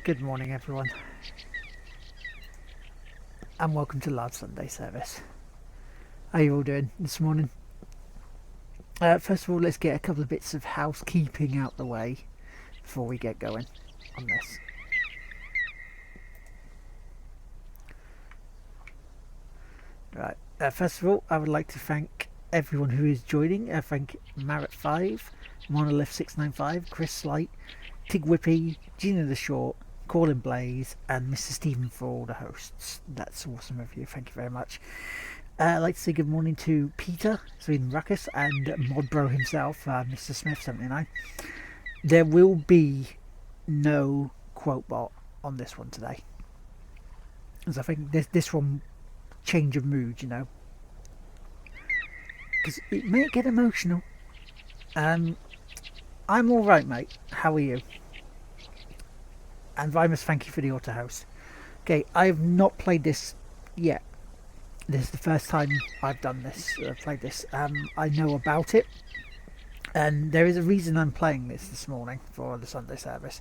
Good morning, everyone, and welcome to Lards Sunday service. How are you all doing this morning? First of all, let's get a couple of bits of housekeeping out the way before we get going on this. Right. First of all, I would like to thank everyone who is joining. Thank Marit5, Monolith695, Chris Slight, Tig Whippy, Gina the Short, Colin Blaze, and Mr. Stephen for all the hosts. That's awesome of you. Thank you very much. I'd like to say good morning to Peter, Sweden Ruckus, and Modbro himself, Mr. Smith79. There will be no quote bot on this one today, as I think this one change of mood, you know, because it may get emotional. I'm all right, mate. How are you? And Vimus, thank you for the auto host. Okay, I have not played this yet. This is the first time I've done this, played this. I know about it, and there is a reason I'm playing this morning for the Sunday service.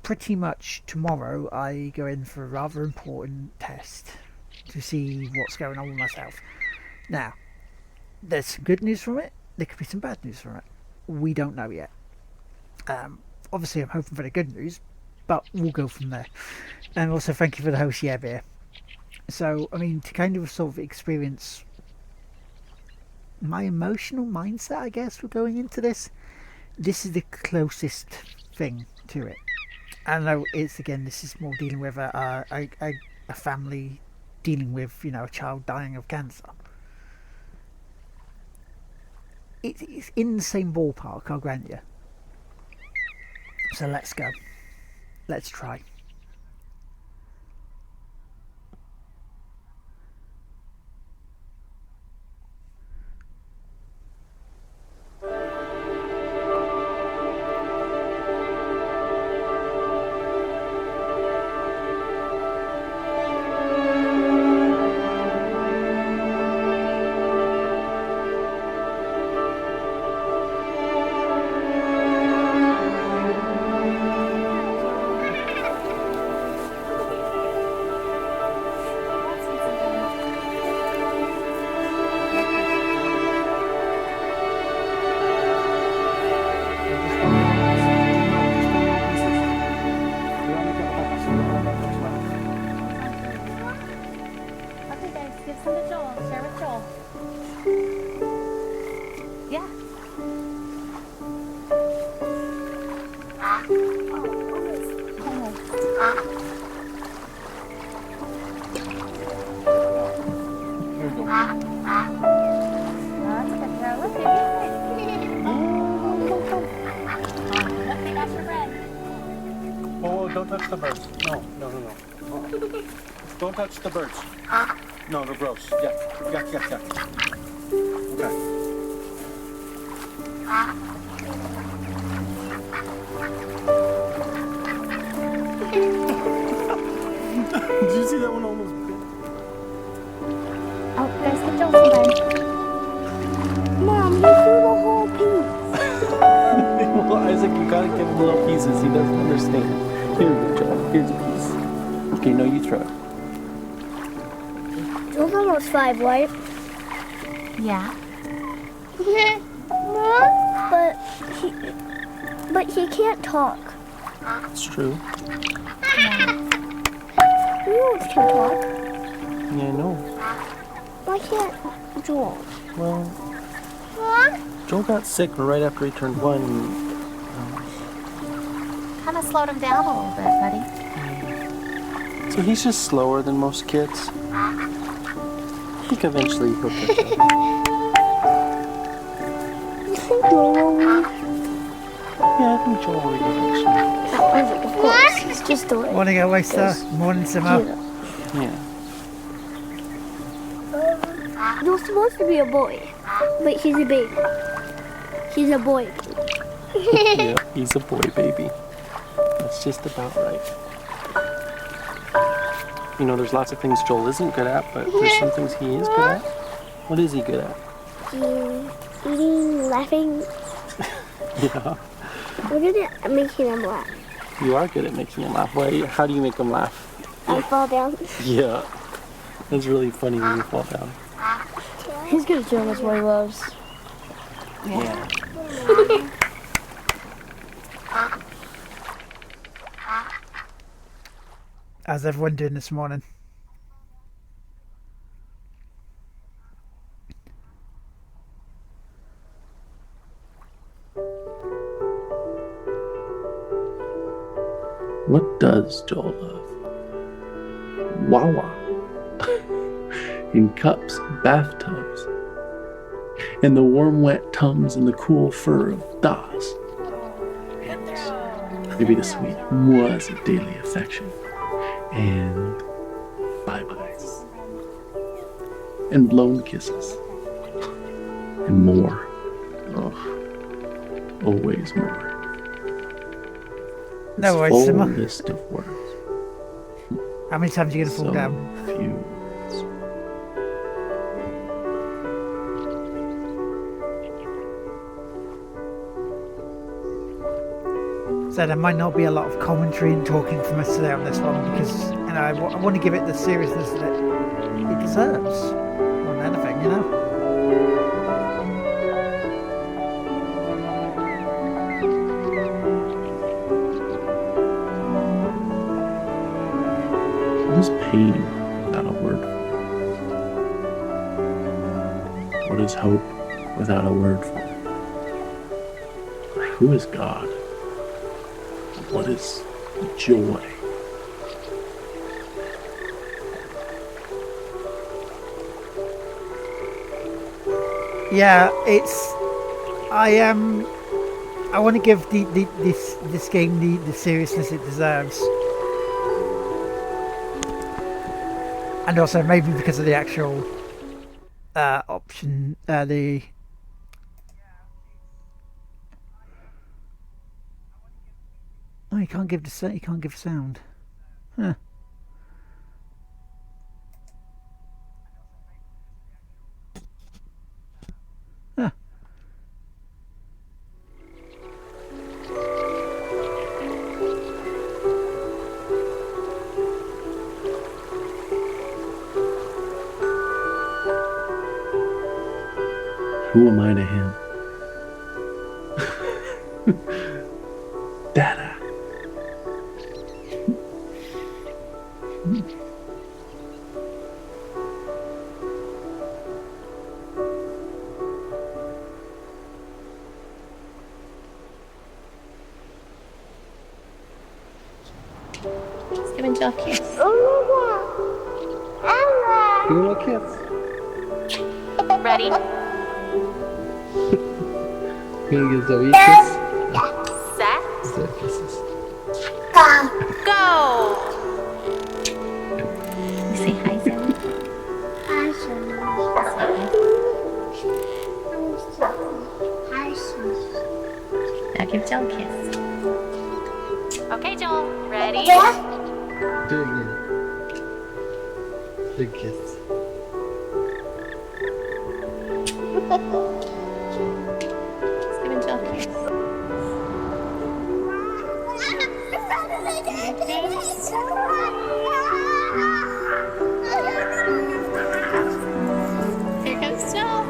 Pretty much tomorrow I go in for a rather important test to see what's going on with myself. Now, there's some good news from it. There could be some bad news from it. We don't know yet. Obviously, I'm hoping for the good news, but we'll go from there. And also, thank you for the host, yeah, beer. So, I mean, to kind of sort of experience my emotional mindset, I guess, for going into this, this is the closest thing to it. I know it's, again, this is more dealing with a family dealing with, you know, a child dying of cancer. It's in the same ballpark, I'll grant you. So let's go. Let's try. Don't touch the birds. No, they're gross. Yeah. Okay. Did you see that one almost bit? Oh, guys, get Joel sometime. Mom, you threw the whole piece. Well, Isaac, you gotta give him little pieces. He doesn't understand. Here you go, Joel. Here's a piece. Okay, no, you throw it. Joel's almost 5, right? Yeah. But he can't talk. It's true. Yeah. You can talk. Yeah, I know. Why can't Joel? Well, Joel got sick right after he turned 1. Kind of slowed him down a little bit, buddy. So he's just slower than most kids. I think eventually he'll catch up. You think Joel will win? Yeah, I think Joel will eventually. Oh, Isaac, of course. He's just the way. Morning, Oyster. Morning, Simmer. Yeah. You're supposed to be a boy, but he's a baby. He's a boy. Yeah, he's a boy baby. That's just about right. You know, there's lots of things Joel isn't good at, but there's some things he is good at. What is he good at? Eating, laughing. Yeah. We're good at making him laugh. You are good at making him laugh. How do you make him laugh? I fall down. Yeah. That's really funny when you fall down. He's good at showing us what he loves. Yeah. How's everyone doing this morning? What does Joel love? Wawa. In cups, bathtubs, and the warm wet tums and the cool fur of Das. Maybe the sweet was a daily affection. And bye-byes. And blown kisses. And more. Oh, always more. No This worries, full Simmer. list of words. How many times are you going to fall So down? few words. So there might not be a lot of commentary and talking from us today on this one because I want to give it the seriousness that it deserves more than anything, you know? What is pain without a word for it? What is hope without a word for it? Who is God? What is joy? Yeah, I want to give this game the seriousness it deserves. And also maybe because of the actual option, oh, you can't give sound. Huh. Huh. Who am I to him? Dada. Let's give Angel a kiss. Give him a kiss. Ready? You're gonna give Zoe a kiss? Set. Zoe kisses. Go! You say hi, Zoe. Now give Joel a kiss. Okay, Joel. Ready? Do it again. Big kiss. Let's give Angel a kiss. Here comes Joel.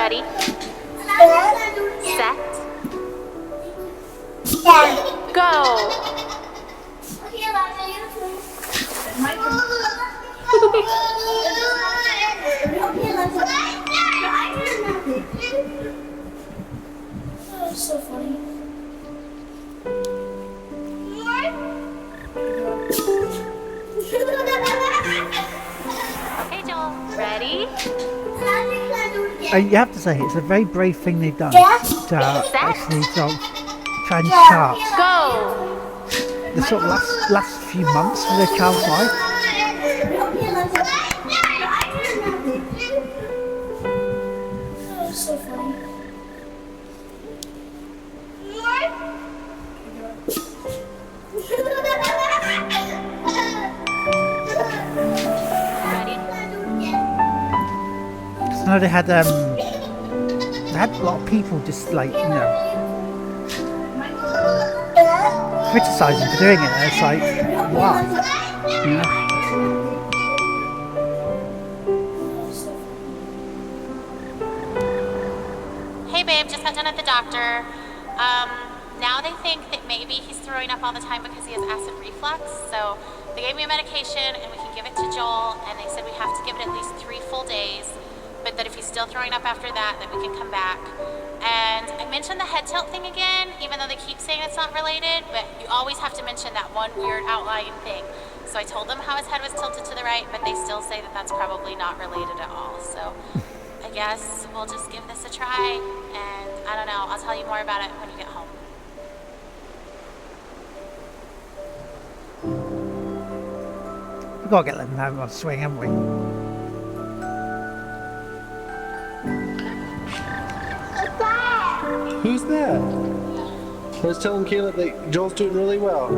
Ready? Set. Go. So funny. Okay, Joel. Ready? And you have to say, it's a very brave thing they've done Yeah. to actually sort of try and Yeah. chart Go. the sort of last few months of their child's life. So funny. Ready? So now they had a lot of people just like, you know, criticising for doing it. And it's like, why? You know? Hey babe, just got done at the doctor. Now they think that maybe he's throwing up all the time because he has acid reflux. So they gave me a medication and we can give it to Joel, and they said we have to give it at least 3 full days, but that if he's still throwing up after that, then we can come back. And I mentioned the head tilt thing again, even though they keep saying it's not related, but you always have to mention that one weird outlying thing. So I told them how his head was tilted to the right, but they still say that that's probably not related at all. So I guess we'll just give this a try, and I don't know, I'll tell you more about it when you get home. We've got to get them out on swing, haven't we? Who's that? I was telling Caleb that Joel's doing really well.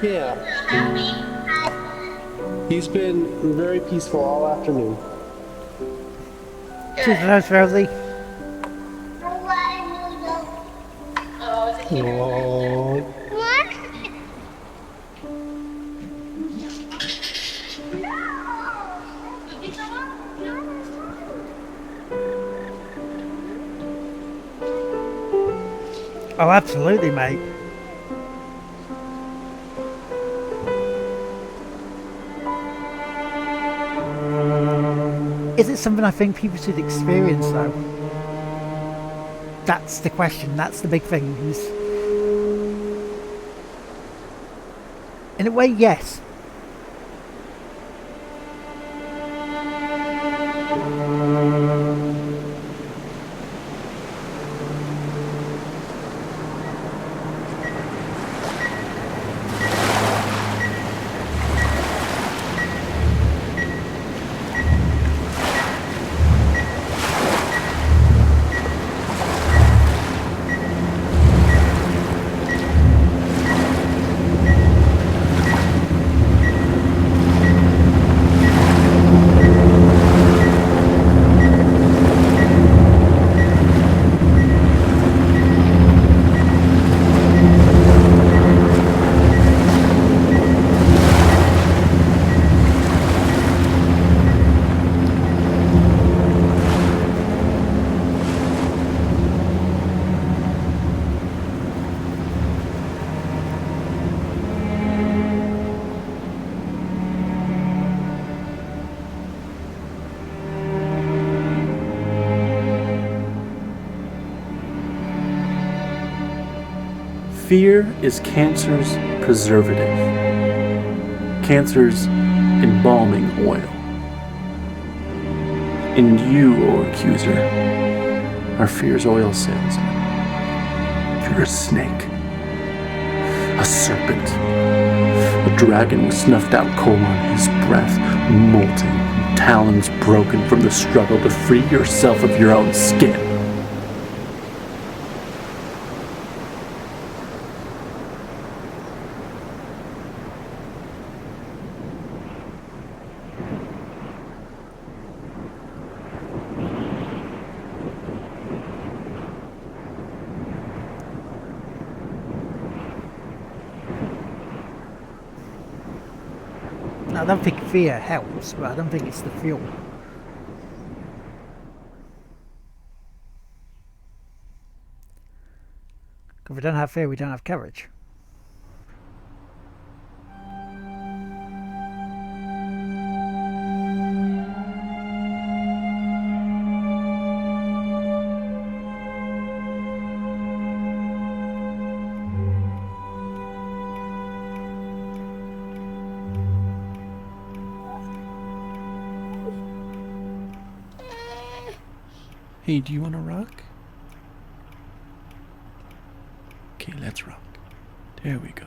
Yeah. He's been very peaceful all afternoon. Choose those, Rosie. Oh. Oh, absolutely, mate. Is it something I think people should experience, though? That's the question. That's the big thing. In a way, yes. Fear is cancer's preservative, cancer's embalming oil. And you, O accuser, are fear's oil salesman. You're a snake, a serpent, a dragon with snuffed out coal on his breath, molting, talons broken from the struggle to free yourself of your own skin. I don't think fear helps, but I don't think it's the fuel. If we don't have fear, we don't have courage. Hey, do you want to rock? Okay, let's rock. There we go.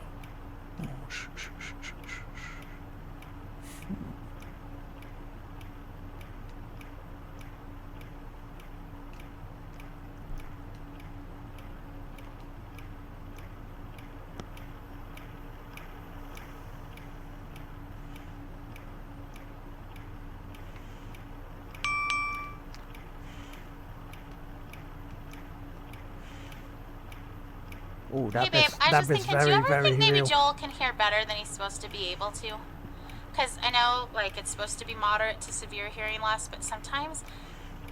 Oh, shh, shh, shh, shh, shh, shh. Oh, Hey babe, I was that just bit's thinking, do you very, ever very think maybe real. Joel can hear better than he's supposed to be able to? Because I know, like, it's supposed to be moderate to severe hearing loss, but sometimes,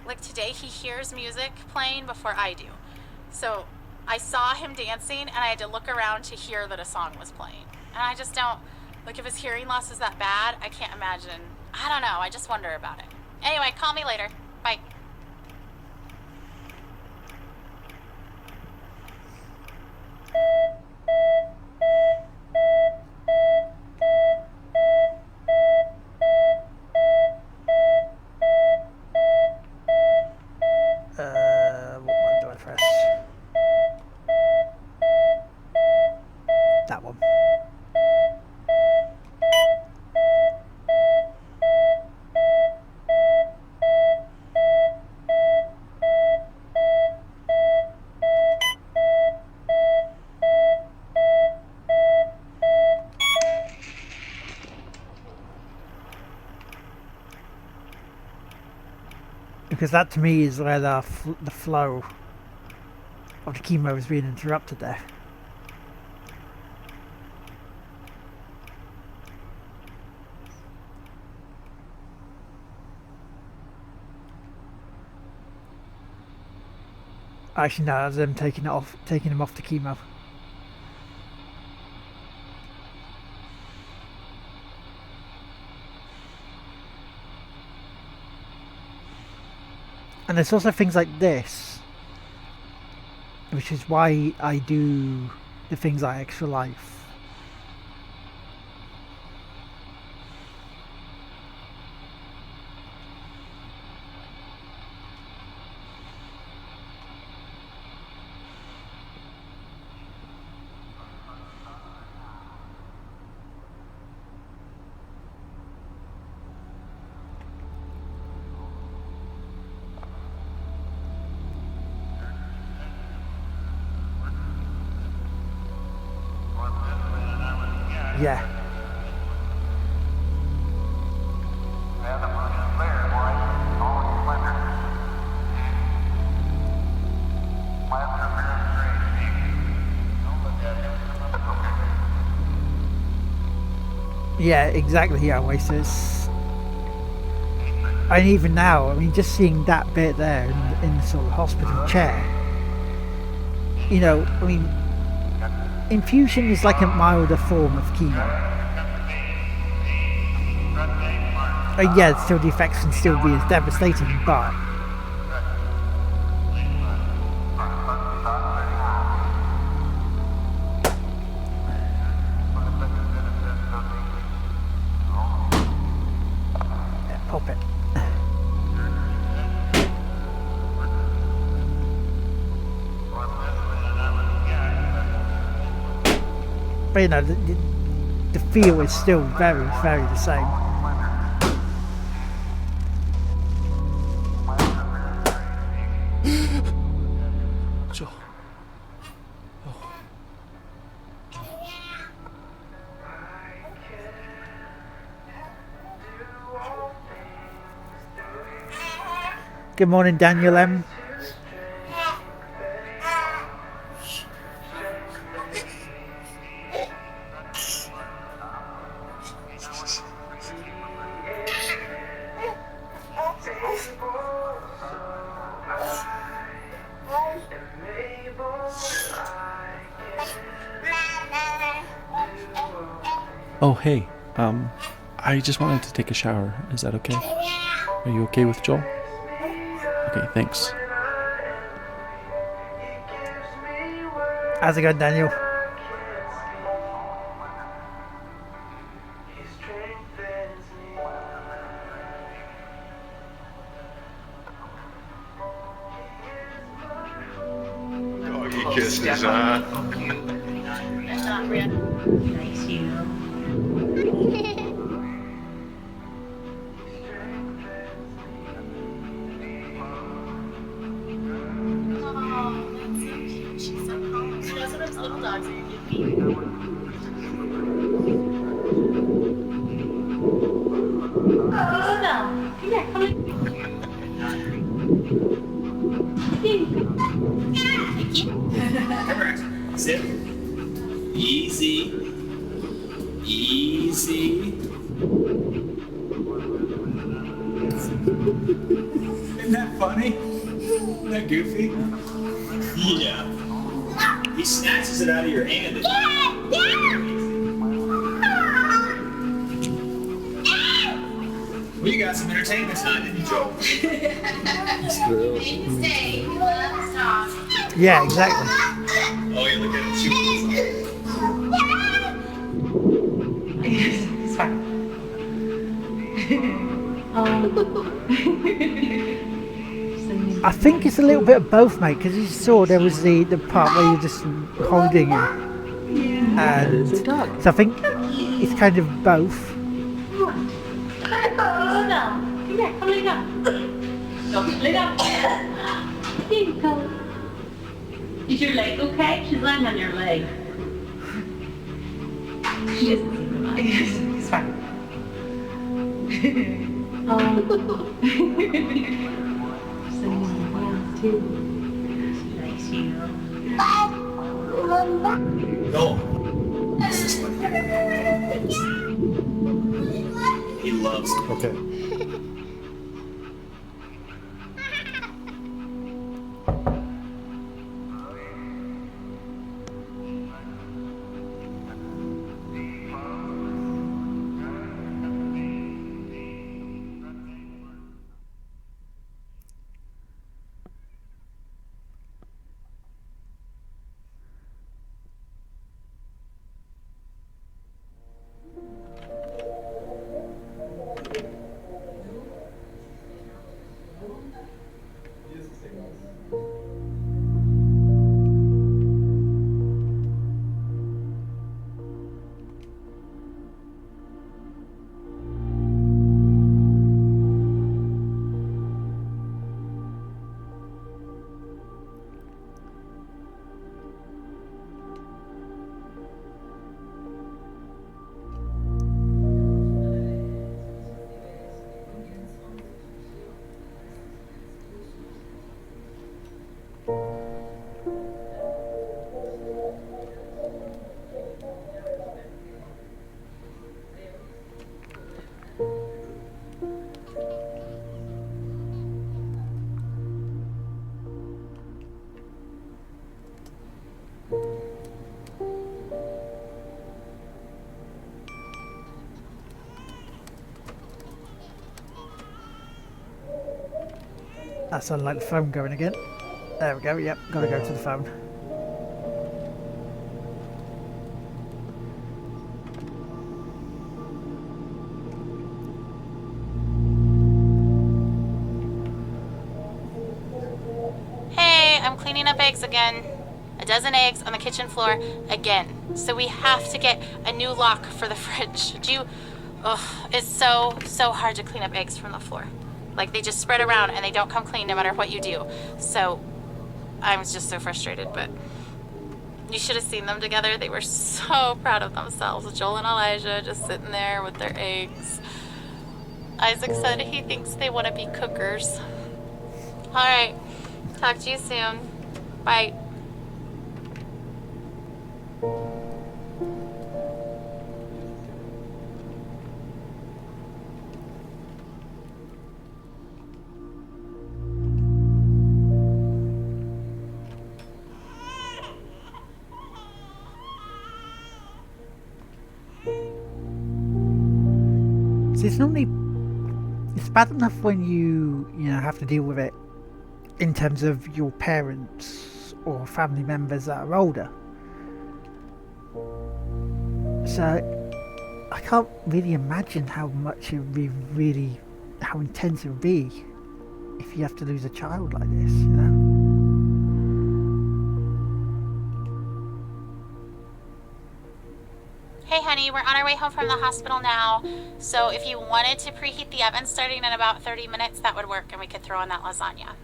like today, he hears music playing before I do. So I saw him dancing, and I had to look around to hear that a song was playing. And I just don't, like, if his hearing loss is that bad, I can't imagine. I don't know, I just wonder about it. Anyway, call me later. Bye. What button do I press? That one. Because that to me is where the flow of the chemo is being interrupted there. Actually, no, that's them taking him off the chemo. And there's also things like this, which is why I do the things like Extra Life. Yeah. Yeah, exactly, yeah, Oasis. And even now, I mean, just seeing that bit there in the sort of hospital chair, you know, I mean, infusion is like a milder form of chemo. Yeah, still the effects can still be as devastating, but yeah, pop it. But you know, the feel is still very, very the same. Joel. Good morning, Daniel M. Oh, hey. I just wanted to take a shower. Is that okay? Are you okay with Joel? Okay, thanks. How's it going, Daniel? Doggy kisses, huh? Not real. Nice you. Oh, that's so cute. She's so calm. She knows what those little dogs are doing. Oh no. Yeah, come in. Sit. Easy. Easy. Isn't that funny? Isn't that goofy? Yeah. He snatches it out of your hand. We got some entertainment tonight, didn't you, Joe? Stay. We love this dog. Yeah, exactly. Oh, yeah, look at him. It's fine. I think it's a little bit of both, mate, because you saw there was the part where you're just holding him. And It's a dog. so I think it's kind of both. Oh no. Yeah, come lay down. Go, lay down. There you go. Is your leg okay? She's lying on your leg. She doesn't seem to mind. It's fine. Too. Nice you. No. This is what he loves. Okay. That sounded like the phone going again. There we go, yep, gotta go to the phone. Hey, I'm cleaning up eggs again. A dozen eggs on the kitchen floor again. So we have to get a new lock for the fridge. It's so hard to clean up eggs from the floor. Like, they just spread around and they don't come clean no matter what you do. So I was just so frustrated, but you should have seen them together. They were so proud of themselves. Joel and Elijah just sitting there with their eggs. Isaac said he thinks they want to be cookers. All right. Talk to you soon. Bye. So it's normally it's bad enough when you know have to deal with it in terms of your parents or family members that are older. So I can't really imagine how much it would be really, how intense it would be if you have to lose a child like this, you know? Hey honey, we're on our way home from the hospital now. So if you wanted to preheat the oven starting in about 30 minutes, that would work and we could throw in that lasagna.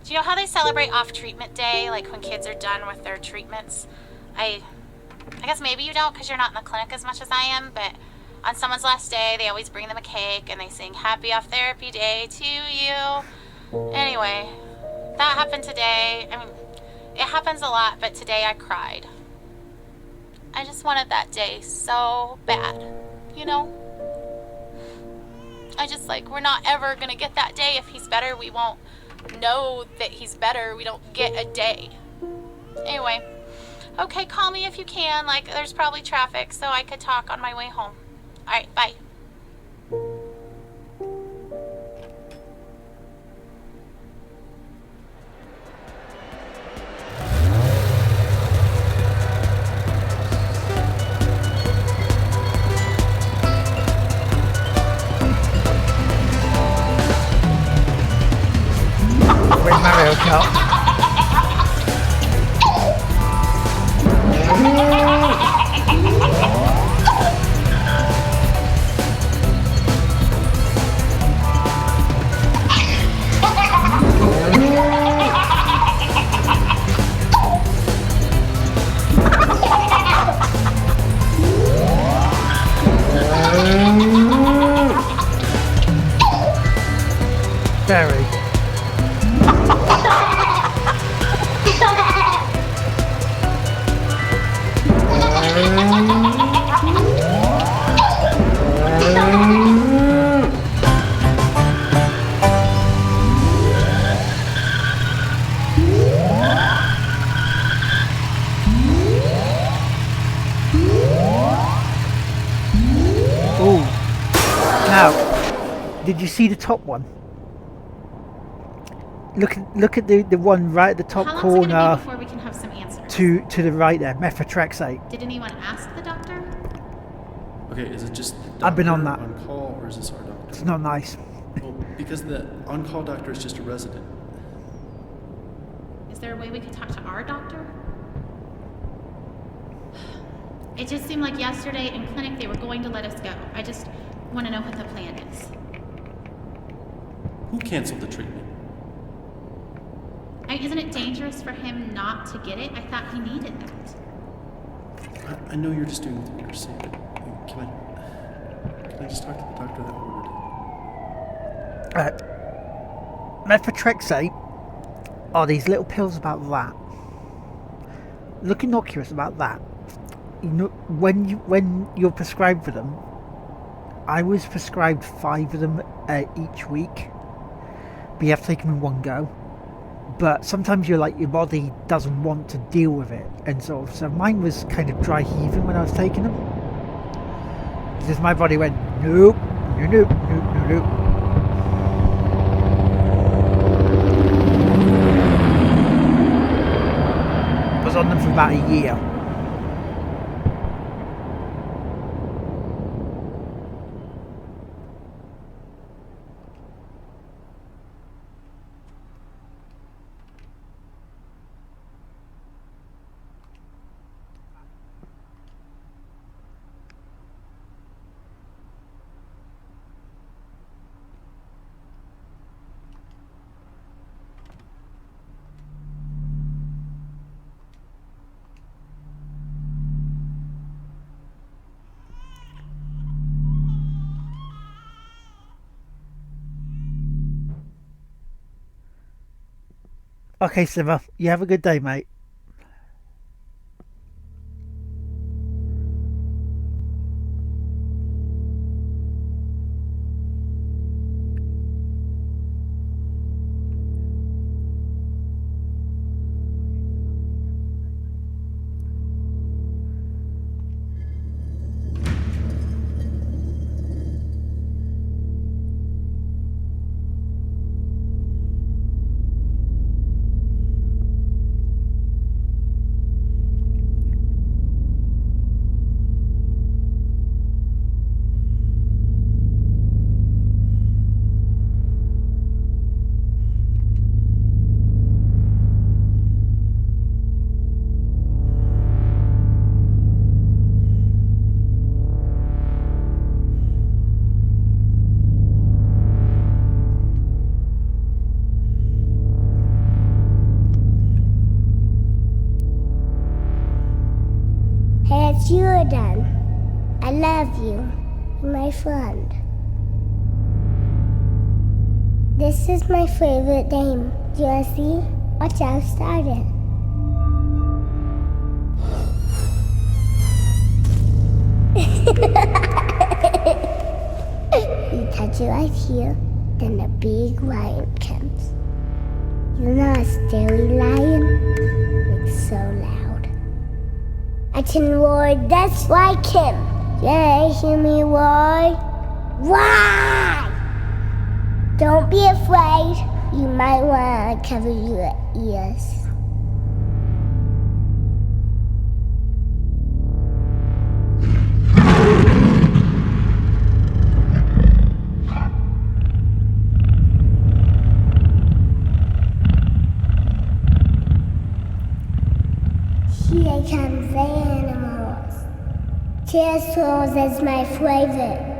Do you know how they celebrate off treatment day, like when kids are done with their treatments? I guess maybe you don't because you're not in the clinic as much as I am, but on someone's last day, they always bring them a cake and they sing happy off therapy day to you. Anyway, that happened today. I mean, it happens a lot, but today I cried. I just wanted that day so bad, you know? I just we're not ever gonna get that day. If he's better, we won't know that he's better. We don't get a day. Anyway, okay, call me if you can. There's probably traffic, so I could talk on my way home. All right, bye. With Mario Kart. Very. Oh. Now, did you see the top one? Look at the one right at the top How long's it gonna corner be before we can have some answers? to the right there, methotrexate. Did anyone ask the doctor? Okay, is it just the I've been on doctor that. on call, or is this our doctor? It's not nice. Well, because the on-call doctor is just a resident. Is there a way we could talk to our doctor? It just seemed like yesterday in clinic they were going to let us go. I just want to know what the plan is. Who canceled the treatment? Isn't it dangerous for him not to get it? I thought he needed that. I know you're just doing what you're saying. Can I just talk to the doctor that ordered it? Methotrexate are these little pills about that. Look innocuous about that. You know, when you're prescribed for them, I was prescribed 5 of them each week, but you have to take them in one go. But sometimes your body doesn't want to deal with it, and so mine was kind of dry heaving when I was taking them, because my body went nope, nope, nope, nope, nope. I was on them for about a year. Okay, Simmer, you have a good day, mate. Jordan. I love you. You're my friend. This is my favorite game. Do you want to see? Watch how I started. You touch it right here, then the big lion comes. You know a scary lion? It's so loud. I can roar just like him. Yeah, hear me roar? Why? Don't be afraid. You might want to cover your ears. Here comes the animals. Pterosaurs is my favorite.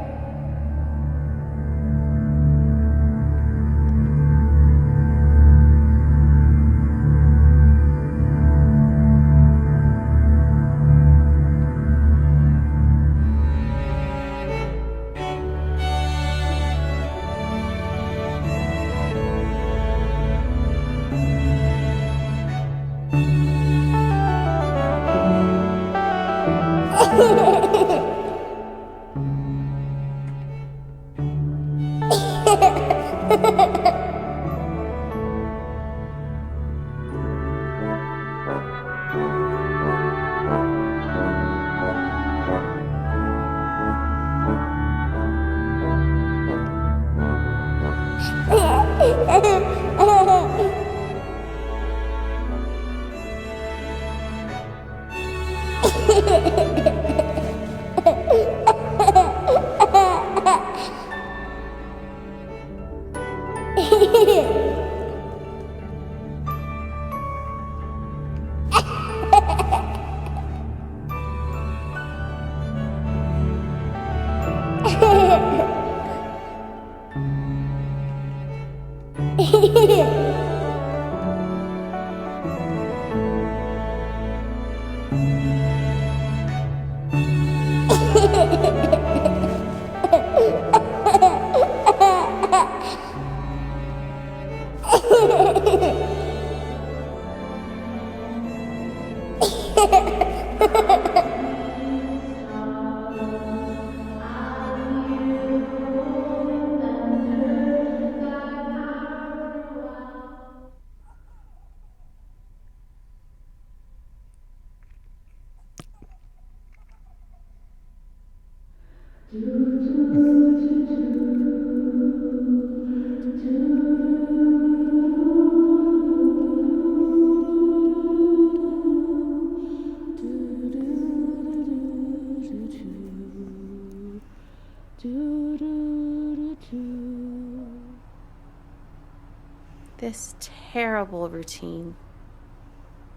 This terrible routine.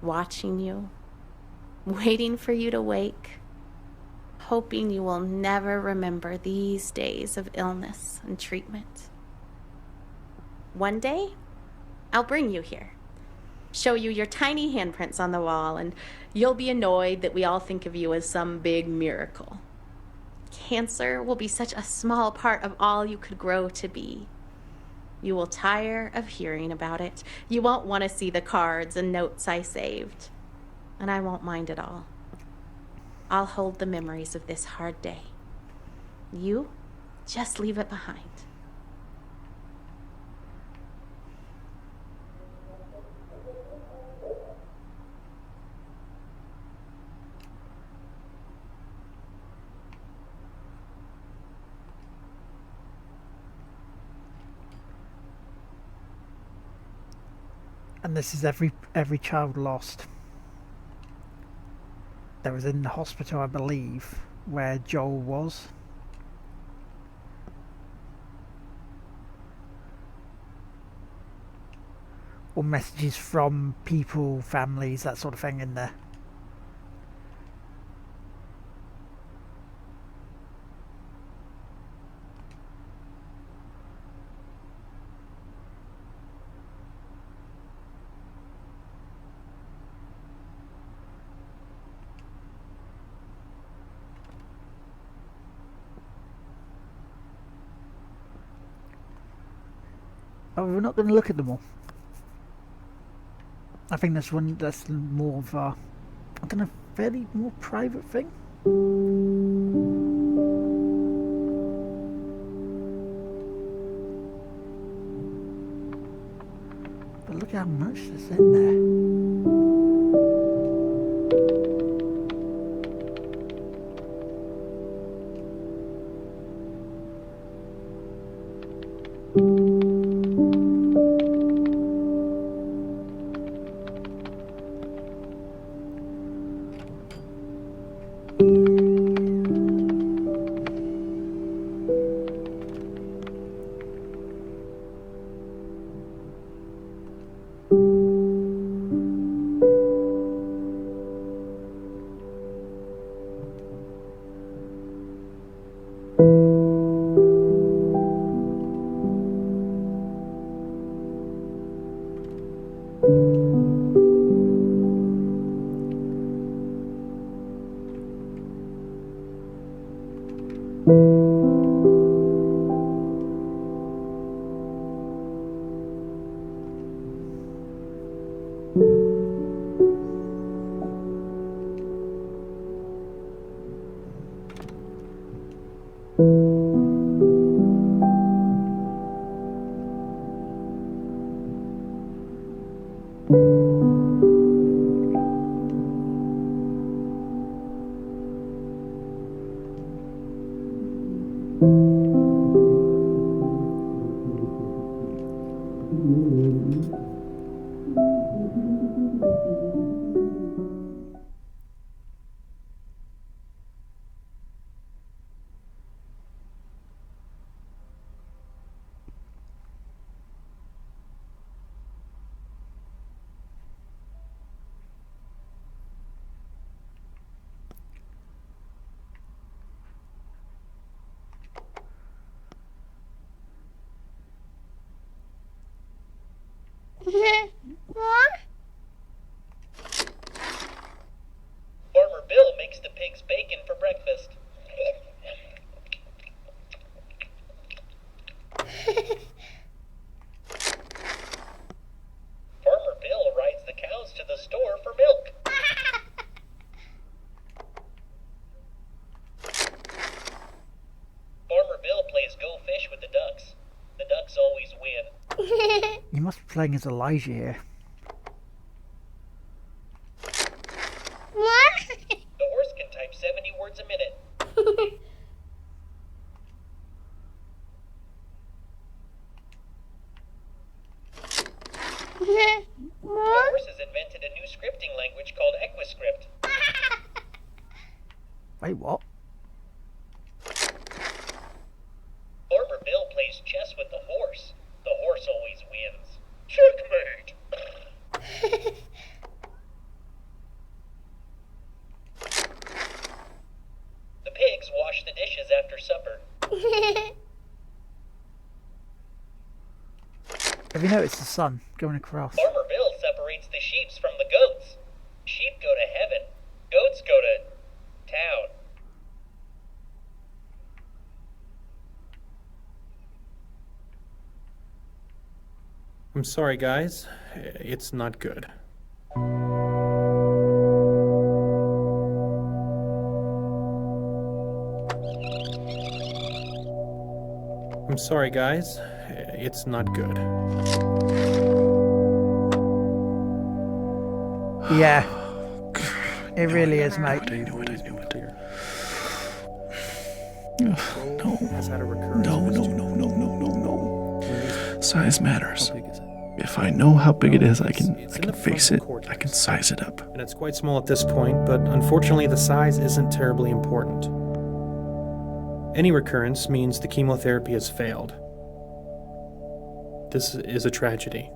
Watching you, waiting for you to wake, hoping you will never remember these days of illness and treatment. One day, I'll bring you here, show you your tiny handprints on the wall, and you'll be annoyed that we all think of you as some big miracle. Cancer will be such a small part of all you could grow to be. You will tire of hearing about it. You won't want to see the cards and notes I saved. And I won't mind at all. I'll hold the memories of this hard day. You just leave it behind. And this is every child lost. That was in the hospital, I believe, where Joel was. Or messages from people, families, that sort of thing in there. Oh, we're not going to look at them all. I think that's more of a, I don't know, fairly more private thing. But look how much is in there. Farmer Bill makes the pigs bacon for breakfast. Farmer Bill rides the cows to the store for milk. Farmer Bill plays Go Fish with the ducks. The ducks always win. You must be playing as Elijah here. The horse can type 70 words a minute. The horse has invented a new scripting language called Equiscript. Wait, what? Farmer Bill plays chess with the horse. The horse always wins. Checkmate! The pigs wash the dishes after supper. Have you noticed the sun going across? Farmer Bill separates the sheep from the goats. Sheep go to heaven. Goats go to town. I'm sorry, guys. It's not good. I'm sorry, guys. It's not good. Yeah. It really is, mate. I knew it. Has had a recurrence. No. Size matters. How big is it? If I know how big it is, I can It's in the face it. frontal cortex. I can size it up. And it's quite small at this point, but unfortunately the size isn't terribly important. Any recurrence means the chemotherapy has failed. This is a tragedy.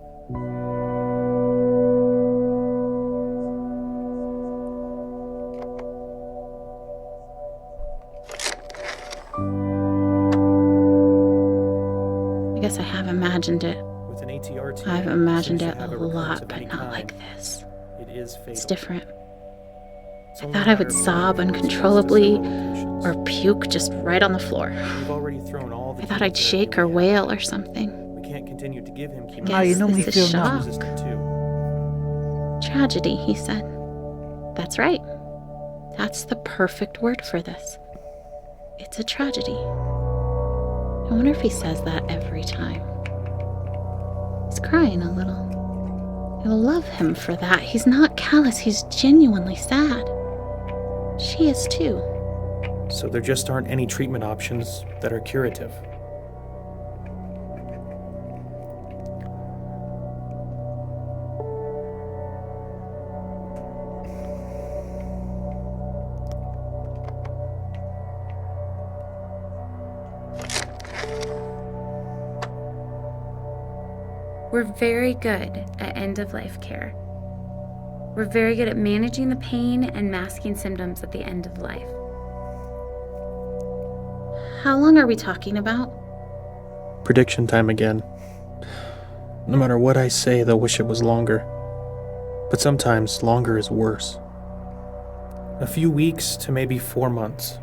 I guess I have imagined it. With an ATRT, I've imagined since it you have a recurrence lot, of but any not kind, like this. It is fatal. It's different. It's I only a thought I matter would of sob moments before it uncontrollably spreads to several or patients. puke just right on the floor. We've already thrown all the I thought I'd chemotherapy shake or we wail have. or something. We can't continue to give him chemo. No, you Guess normally this feel is numb. shock. Resistant too. Tragedy, he said. That's right. That's the perfect word for this. It's a tragedy. I wonder if he says that every time. He's crying a little. I love him for that. He's not callous, he's genuinely sad. She is too. So there just aren't any treatment options that are curative. We're very good at end-of-life care. We're very good at managing the pain and masking symptoms at the end of life. How long are we talking about? Prediction time again. No matter what I say, they'll wish it was longer. But sometimes longer is worse. A few weeks to maybe 4 months.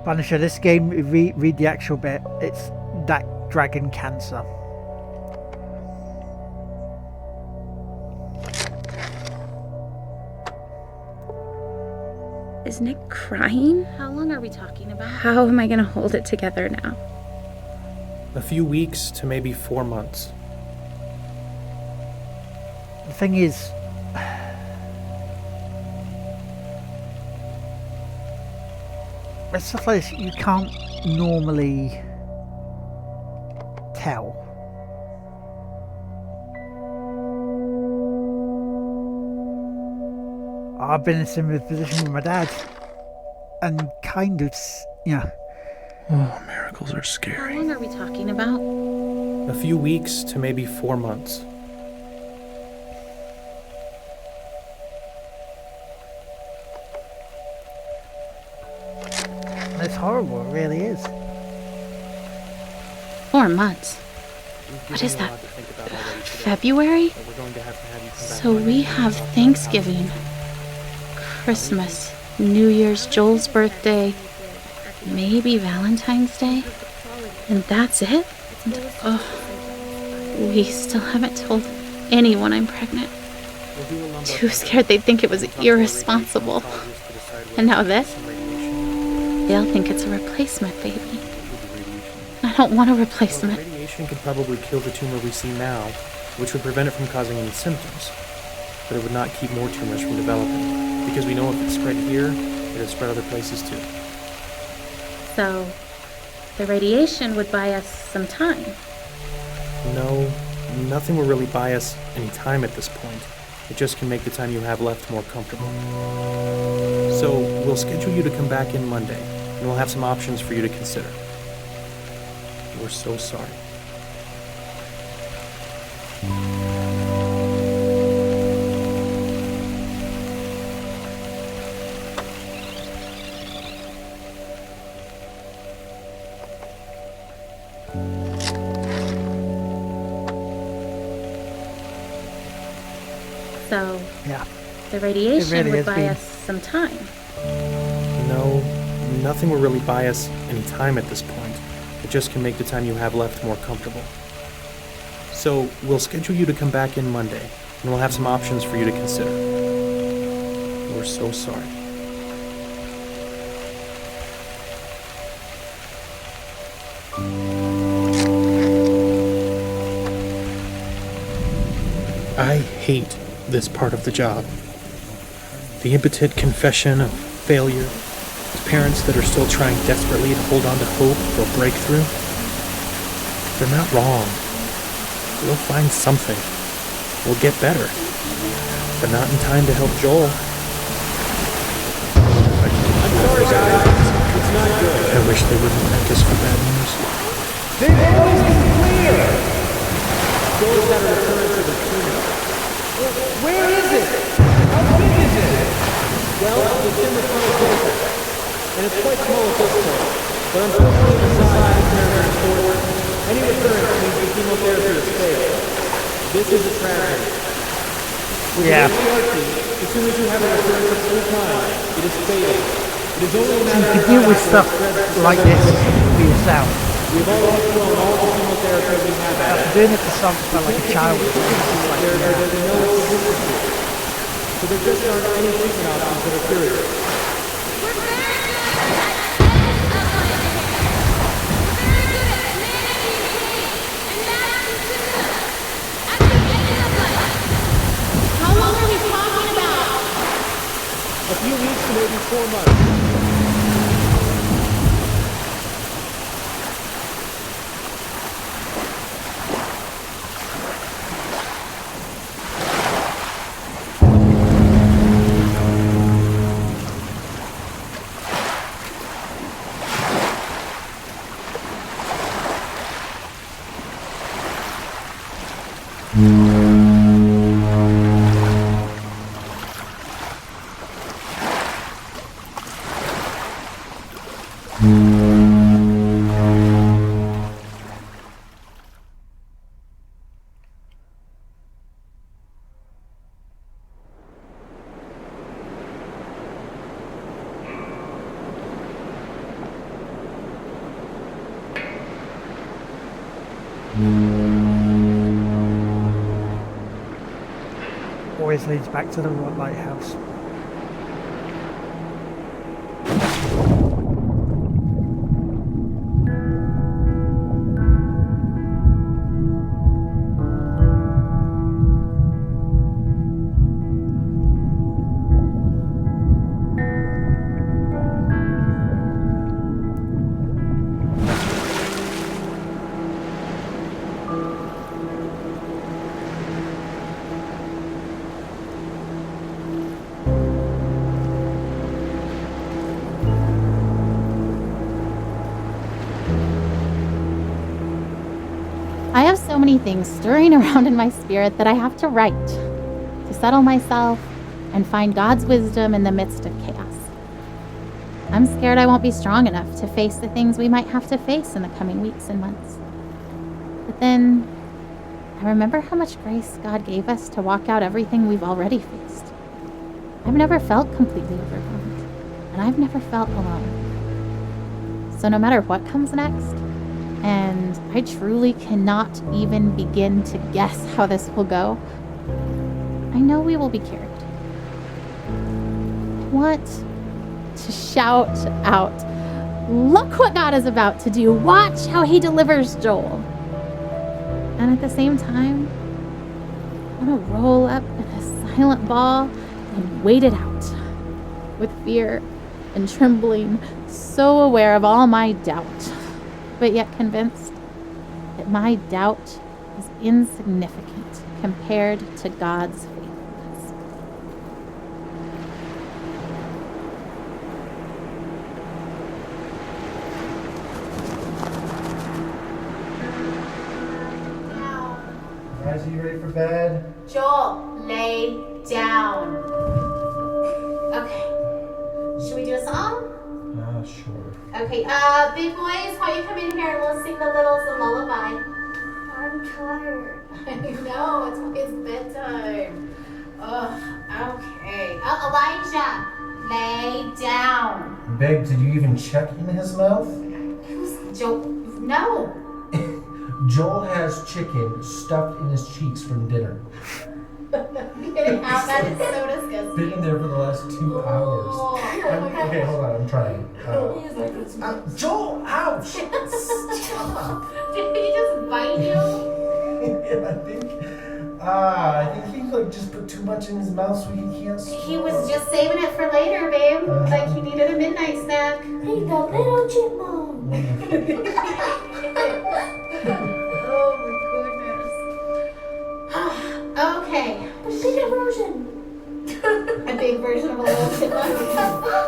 Punisher, this game, read the actual bit. It's that dragon cancer. Is Nick crying? How long are we talking about? How am I gonna hold it together now? A few weeks to maybe 4 months. The thing is, with stuff like this, you can't normally tell. I've been in a similar position with my dad, and kind of, yeah. Oh, miracles are How scary. long are we talking about? A few weeks to maybe 4 months. And it's horrible, it really is. 4 months. What is that? February? So we have Thanksgiving, Christmas, New Year's, Joel's birthday, maybe Valentine's Day, and that's it? Oh, we still haven't told anyone I'm pregnant. Too scared they'd think it was irresponsible. And now this? They'll think it's a replacement baby. I don't want a replacement. Radiation could probably kill the tumor we see now, which would prevent it from causing any symptoms. But it would not keep more tumors from developing, because we know if it spread here, it would spread other places too. So, the radiation would buy us some time. No, nothing will really buy us any time at this point. It just can make the time you have left more comfortable. So, we'll schedule you to come back in Monday, and we'll have some options for you to consider. We're so sorry. So, Yeah. the radiation really would has buy been. us some time. No, nothing will really buy us any time at this point. It just can make the time you have left more comfortable. So, we'll schedule you to come back in Monday, and we'll have some options for you to consider. We're so sorry. I hate this part of the job. The impotent confession of failure, to parents that are still trying desperately to hold on to hope for a breakthrough. They're not wrong. We'll find something. We'll get better. But not in time to help Joel. I'm sorry, guys. It's not good. I wish they wouldn't thank us for bad news. They've always been clear. Joel's got a recurrence of a tumor. Where is it? How big is it? Well, it's in the frontal cortex, and it's quite small at this point. But unfortunately, the size is very important. Any recurrence means the chemotherapy is failed. This is a tragedy. With Yeah. HRT, as soon as you have a recurrence of any kind, it is fatal. It is only a So you matter can of deal time with before stuff it spreads to like several this organs. for yourself. We've already thrown all the chemotherapy we have at it. Doing it for some felt like a child. There's no resistance to it. So there just aren't any treatment options that are curative. How long are we talking about? A few weeks to maybe 4 months. Always leads back to the lighthouse. I have so many things stirring around in my spirit that I have to write to settle myself and find God's wisdom in the midst of chaos. I'm scared I won't be strong enough to face the things we might have to face in the coming weeks and months. But then I remember how much grace God gave us to walk out everything we've already faced. I've never felt completely overwhelmed, and I've never felt alone. So no matter what comes next, and I truly cannot even begin to guess how this will go, I know we will be carried. I want to shout out, look what God is about to do. Watch how he delivers Joel. And at the same time, I want to roll up in a silent ball and wait it out with fear and trembling, so aware of all my doubt, but yet convinced that my doubt is insignificant compared to God's faithfulness. Guys, are you ready for bed? Joel, lay down. Okay. Should we do a song? Sure. Okay, big boys, why don't you come in here and we'll sing the littles a lullaby. I'm tired. I know, it's bedtime. Ugh, okay. Elijah, lay down. Babe, did you even check in his mouth? Who's Joel? No. Joel has chicken stuffed in his cheeks from dinner. Get it out, that is so disgusting. Been in there for the last 2 hours. Okay, hold on, I'm trying. Joel, ouch! Stop! Did he just bite you? Yeah, I think he just put too much in his mouth so he can't swallow. He was just saving it for later, babe. Like he needed a midnight snack. Hey, the little chipmunk. Oh my goodness. Okay. The bigger version. A big version of a little chipmunk.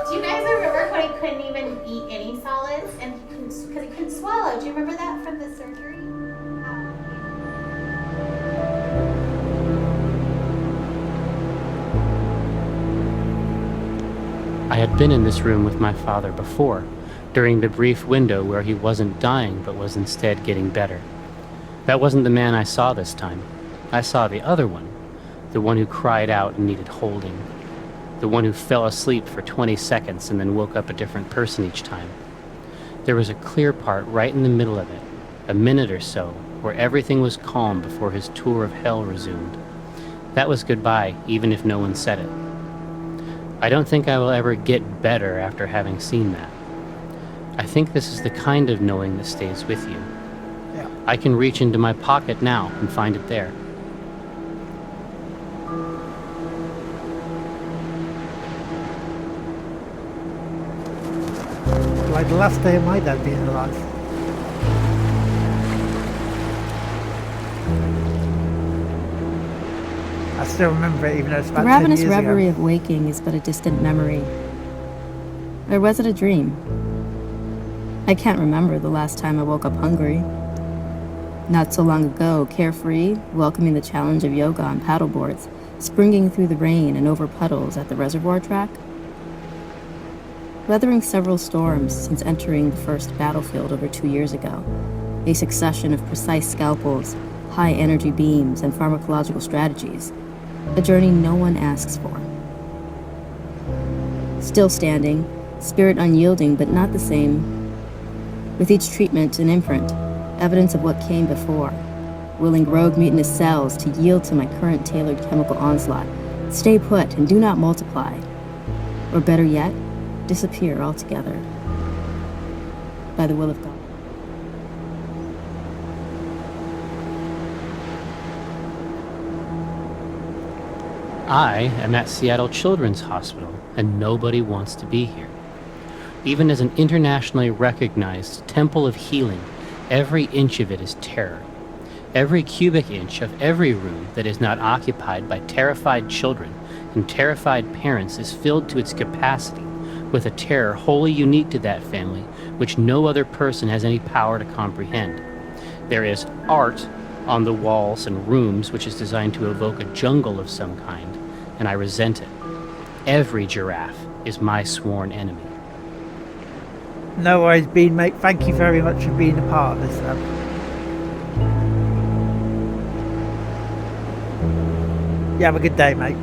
Do you guys remember when he couldn't even eat any solids and because he couldn't swallow? Do you remember that from the surgery? I had been in this room with my father before, during the brief window where he wasn't dying but was instead getting better. That wasn't the man I saw this time. I saw the other one, the one who cried out and needed holding, the one who fell asleep for 20 seconds and then woke up a different person each time. There was a clear part right in the middle of it, a minute or so, where everything was calm before his tour of hell resumed. That was goodbye, even if no one said it. I don't think I will ever get better after having seen that. I think this is the kind of knowing that stays with you. Yeah. I can reach into my pocket now and find it there. Like the last day of my dad being alive. I still remember it, even though it's about The 10 ravenous years reverie ago. of waking is but a distant memory. Or was it a dream? I can't remember the last time I woke up hungry. Not so long ago, carefree, welcoming the challenge of yoga on paddleboards, springing through the rain and over puddles at the reservoir track. Weathering several storms since entering the first battlefield over 2 years ago, a succession of precise scalpels, high-energy beams, and pharmacological strategies, a journey no one asks for. Still standing, spirit unyielding but not the same. With each treatment, an imprint, evidence of what came before, willing rogue mutinous cells to yield to my current tailored chemical onslaught, stay put and do not multiply. Or better yet, disappear altogether. By the will of God. I am at Seattle Children's Hospital, and nobody wants to be here. Even as an internationally recognized temple of healing, every inch of it is terror. Every cubic inch of every room that is not occupied by terrified children and terrified parents is filled to its capacity with a terror wholly unique to that family, which no other person has any power to comprehend. There is art on the walls and rooms which is designed to evoke a jungle of some kind, and I resent it. Every giraffe is my sworn enemy. No worries, Bean, mate. Thank you very much for being a part of this. You have a good day, mate.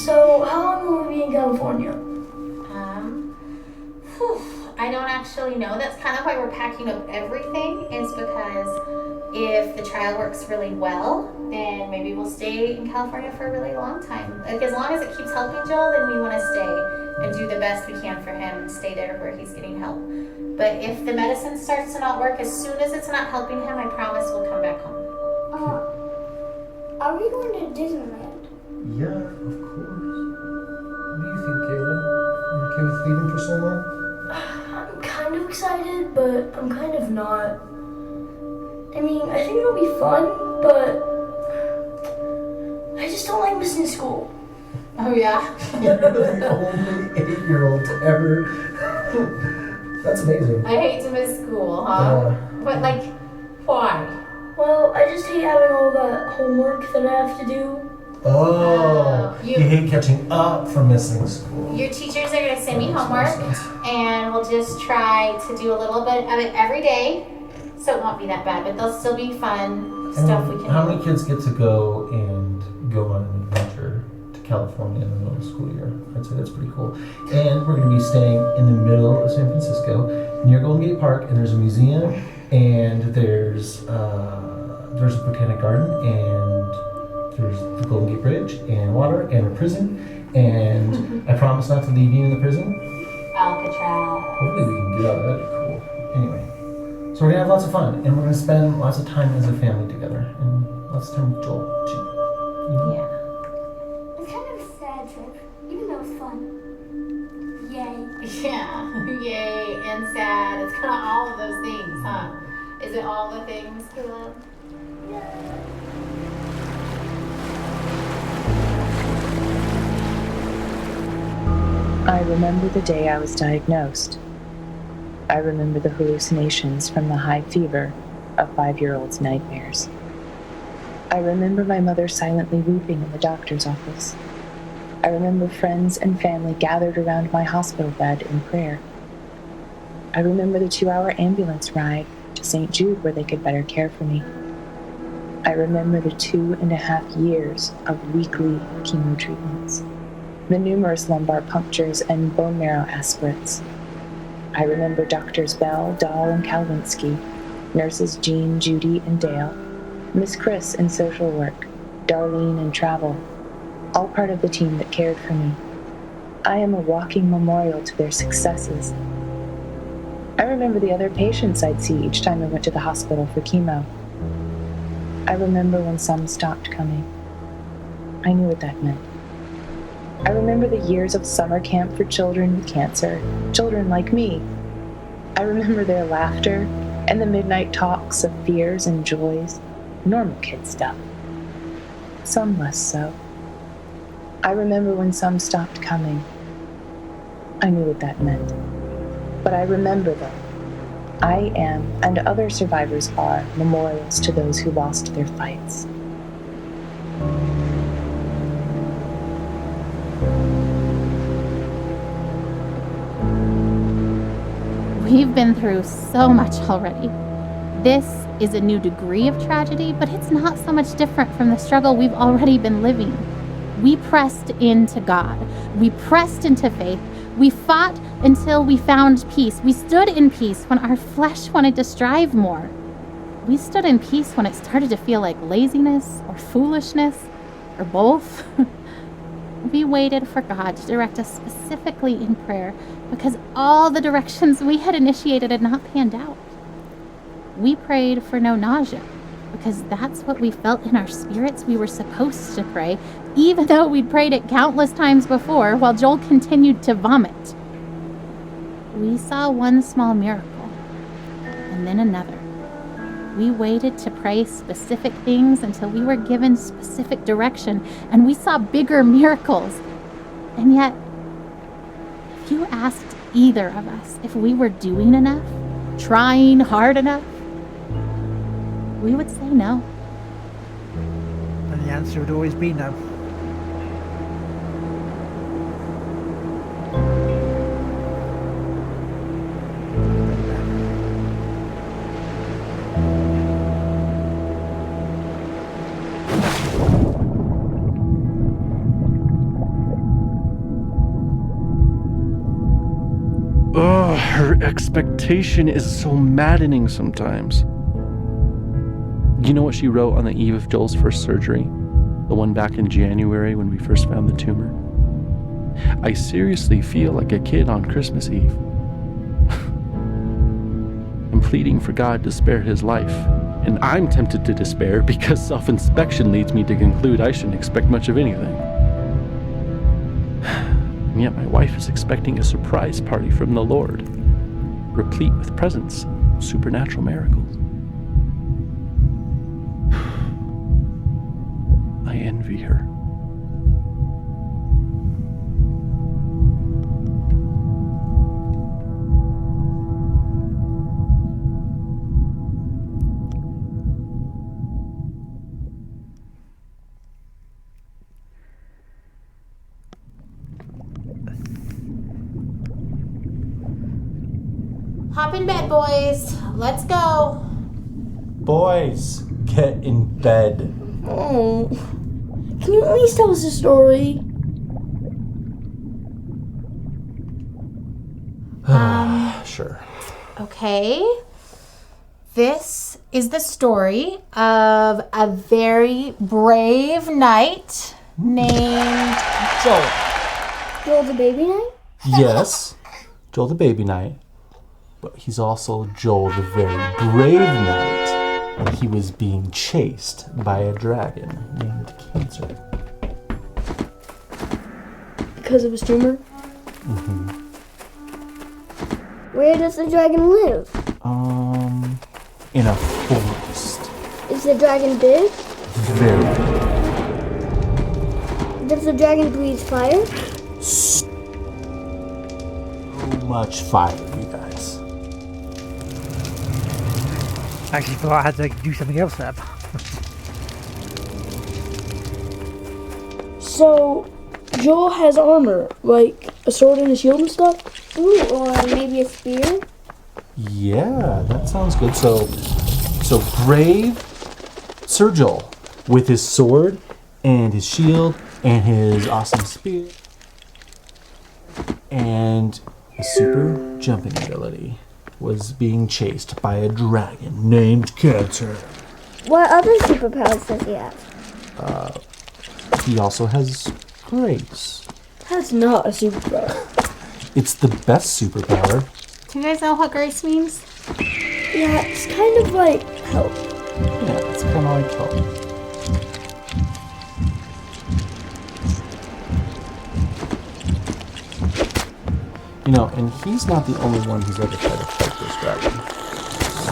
So, how long will we be in California? I don't actually know. That's kind of why we're packing up everything, is because if the trial works really well, then maybe we'll stay in California for a really long time. Like, as long as it keeps helping Joel, then we want to stay and do the best we can for him and stay there where he's getting help. But if the medicine starts to not work, as soon as it's not helping him, I promise we'll come back home. Are we going to Disneyland? Yeah, of course. What do you think, Caleb? You okay with leaving for so long? I'm kind of excited, but I'm kind of not. I mean, I think it'll be fun, but I just don't like missing school. Oh, yeah? You're the only 8-year-old to ever. That's amazing. I hate to miss school, huh? But, like, why? Well, I just hate having all that homework that I have to do. Oh, you hate catching up from missing school. Your teachers are going to send me homework, and we'll just try to do a little bit of it every day, so it won't be that bad, but there'll still be fun stuff we can do. How many kids get to go on an adventure to California in the middle of the school year? I'd say that's pretty cool. And we're going to be staying in the middle of San Francisco, near Golden Gate Park, and there's a museum, and there's a botanic garden, and there's the Golden Gate Bridge, and water, and a prison, and I promise not to leave you in the prison. Alcatraz. Hopefully we can get out of that. That'd be cool. Anyway, so we're gonna have lots of fun, and we're gonna spend lots of time as a family together, and lots of time with Joel too. You know? Yeah. It's kind of a sad trip, even though it's fun. Yay. Yeah, yay and sad. It's kind of all of those things, huh? Is it all the things, Caleb? Yeah. I remember the day I was diagnosed. I remember the hallucinations from the high fever of 5-year-old's nightmares. I remember my mother silently weeping in the doctor's office. I remember friends and family gathered around my hospital bed in prayer. I remember the 2-hour ambulance ride to St. Jude where they could better care for me. I remember the 2.5 years of weekly chemo treatments, the numerous lumbar punctures and bone marrow aspirates. I remember Doctors Bell, Dahl, and Kalwinski, nurses Jean, Judy, and Dale, Miss Chris in social work, Darlene in travel, all part of the team that cared for me. I am a walking memorial to their successes. I remember the other patients I'd see each time I went to the hospital for chemo. I remember when some stopped coming. I knew what that meant. I remember the years of summer camp for children with cancer, children like me. I remember their laughter and the midnight talks of fears and joys, normal kid stuff. Some less so. I remember when some stopped coming. I knew what that meant. But I remember them. I am, and other survivors are, memorials to those who lost their fights. We've been through so much already. This is a new degree of tragedy, but it's not so much different from the struggle we've already been living. We pressed into God. We pressed into faith. We fought until we found peace. We stood in peace when our flesh wanted to strive more. We stood in peace when it started to feel like laziness or foolishness or both. We waited for God to direct us specifically in prayer because all the directions we had initiated had not panned out. We prayed for no nausea because that's what we felt in our spirits we were supposed to pray, even though we'd prayed it countless times before while Joel continued to vomit. We saw one small miracle and then another. We waited to pray specific things until we were given specific direction, and we saw bigger miracles. And yet, if you asked either of us if we were doing enough, trying hard enough, we would say no. And the answer would always be no. Her expectation is so maddening sometimes. You know what she wrote on the eve of Joel's first surgery? The one back in January when we first found the tumor? I seriously feel like a kid on Christmas Eve. I'm pleading for God to spare his life, and I'm tempted to despair because self-inspection leads me to conclude I shouldn't expect much of anything. And yet my wife is expecting a surprise party from the Lord, replete with presents, supernatural miracles. I envy her. Hop in bed, boys. Let's go. Boys, get in bed. Oh, can you at least tell us a story? Sure. Okay. This is the story of a very brave knight named Joel. Joel the baby knight? Yes, Joel the baby knight. But he's also Joel the very brave knight. And he was being chased by a dragon named Cancer. Because of his tumor? Mm-hmm. Where does the dragon live? In a forest. Is the dragon big? Very big. Does the dragon breathe fire? much fighting, you guys. I actually thought I had to do something else there. So, Joel has armor, like a sword and a shield and stuff? Ooh, or maybe a spear? Yeah, that sounds good. So brave Sir Joel with his sword and his shield and his awesome spear and his super jumping ability was being chased by a dragon named Cancer. What other superpowers does he have? He also has grace. That's not a superpower. It's the best superpower. Do you guys know what grace means? Yeah, it's kind of like help. Yeah, it's kind of like help. You know, and he's not the only one who's ever tried to fight this dragon.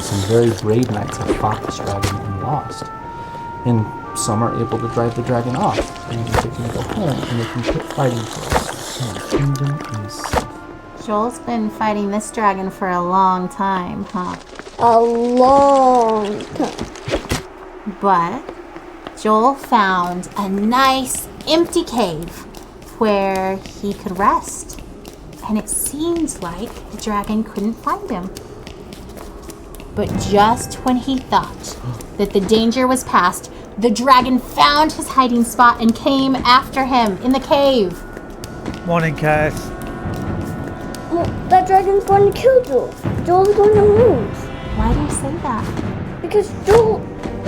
Some very brave knights have fought this dragon and lost. And some are able to drive the dragon off, and they can go home and they can quit fighting for us. And the kingdom is safe. Joel's been fighting this dragon for a long time, huh? A long time. But Joel found a nice empty cave where he could rest. And it seemed like the dragon couldn't find him. But just when he thought that the danger was past, the dragon found his hiding spot and came after him in the cave. Morning, Curse. Well, that dragon's going to kill Joel. Joel's going to lose. Why do you say that? Because Joel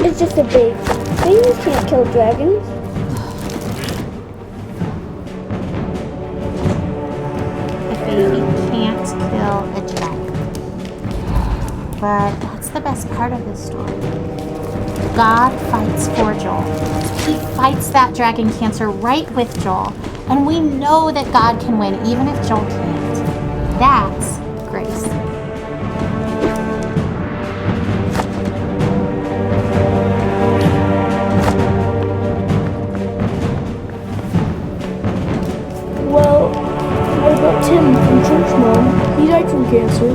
is just a baby. Babies can't kill dragons. A baby can't kill a dragon. But that's the best part of this story. God fights for Joel. He fights that dragon Cancer right with Joel. And we know that God can win even if Joel can't. That's grace. Well, what about Tim from Church Mom? He died from cancer.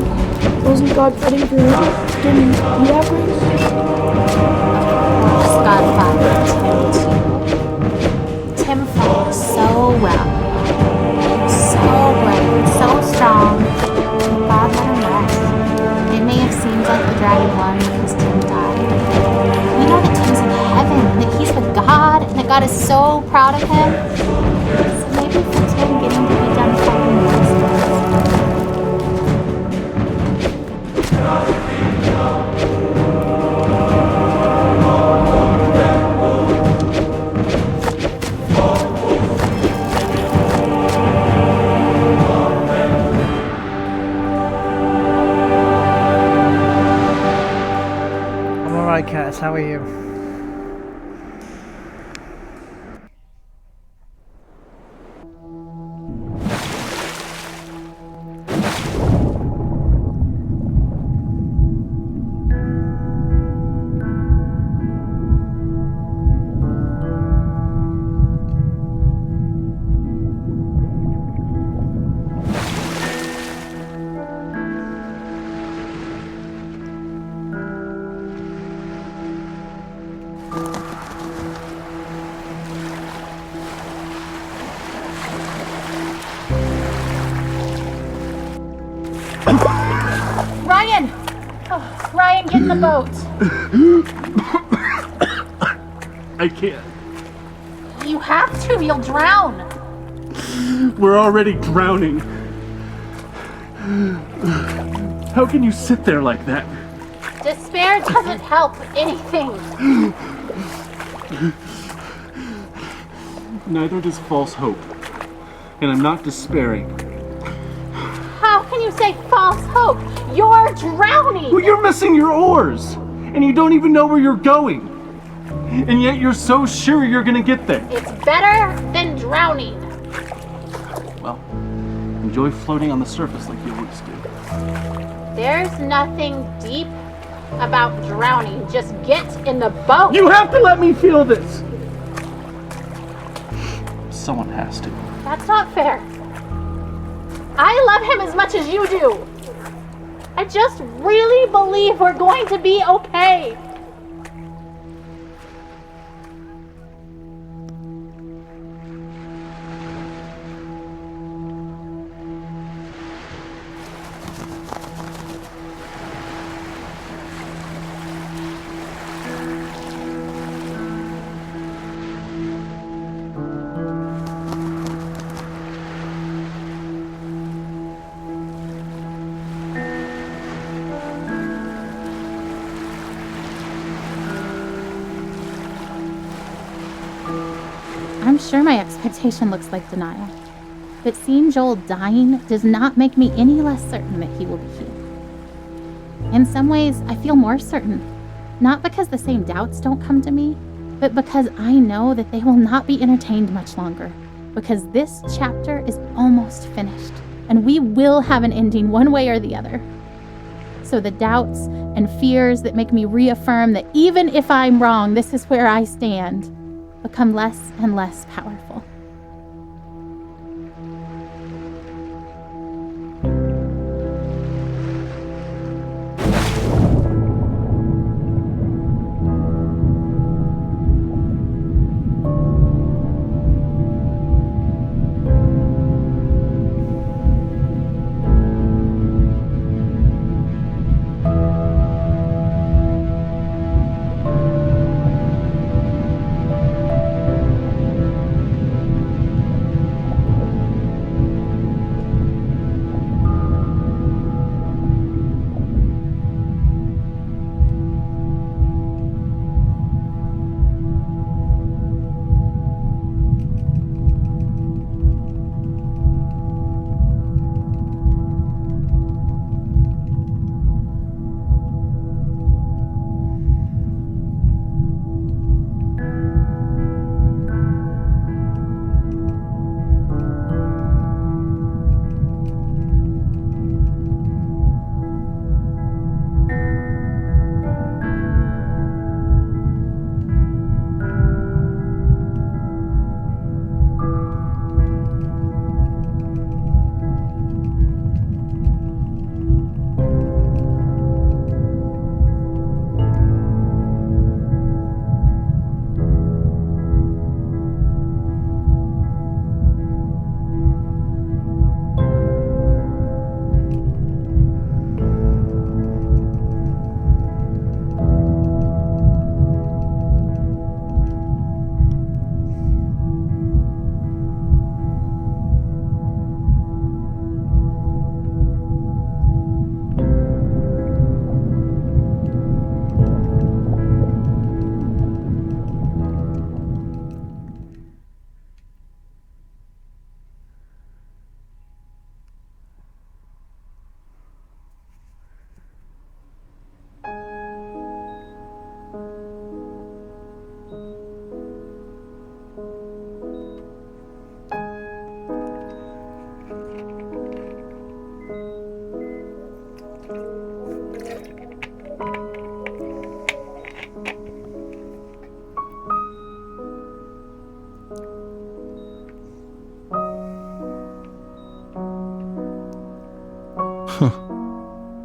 Wasn't God fighting for him? Didn't he have grace? God fought for Tim too. Tim fought so well. So brave, so strong. God let him rest. It may have seemed like the dragon won because Tim died. We know that Tim's in heaven, that he's with God, and that God is so proud of him. So maybe for Tim getting to be done fighting was I'm alright, Curse. How are you? Ryan! Oh, Ryan, get in the boat. I can't. You have to, you'll drown. We're already drowning. How can you sit there like that? Despair doesn't help anything. Neither does false hope. And I'm not despairing. How can you say false hope? You're drowning! Well, you're missing your oars! And you don't even know where you're going! And yet you're so sure you're gonna get there! It's better than drowning. Well, enjoy floating on the surface like you always do. There's nothing deep about drowning. Just get in the boat. You have to let me feel this! Someone has to. That's not fair. I love him as much as you do. I just really believe we're going to be okay. I'm sure my expectation looks like denial, but seeing Joel dying does not make me any less certain that he will be healed. In some ways, I feel more certain, not because the same doubts don't come to me, but because I know that they will not be entertained much longer, because this chapter is almost finished, and we will have an ending one way or the other. So the doubts and fears that make me reaffirm that even if I'm wrong, this is where I stand, become less and less powerful.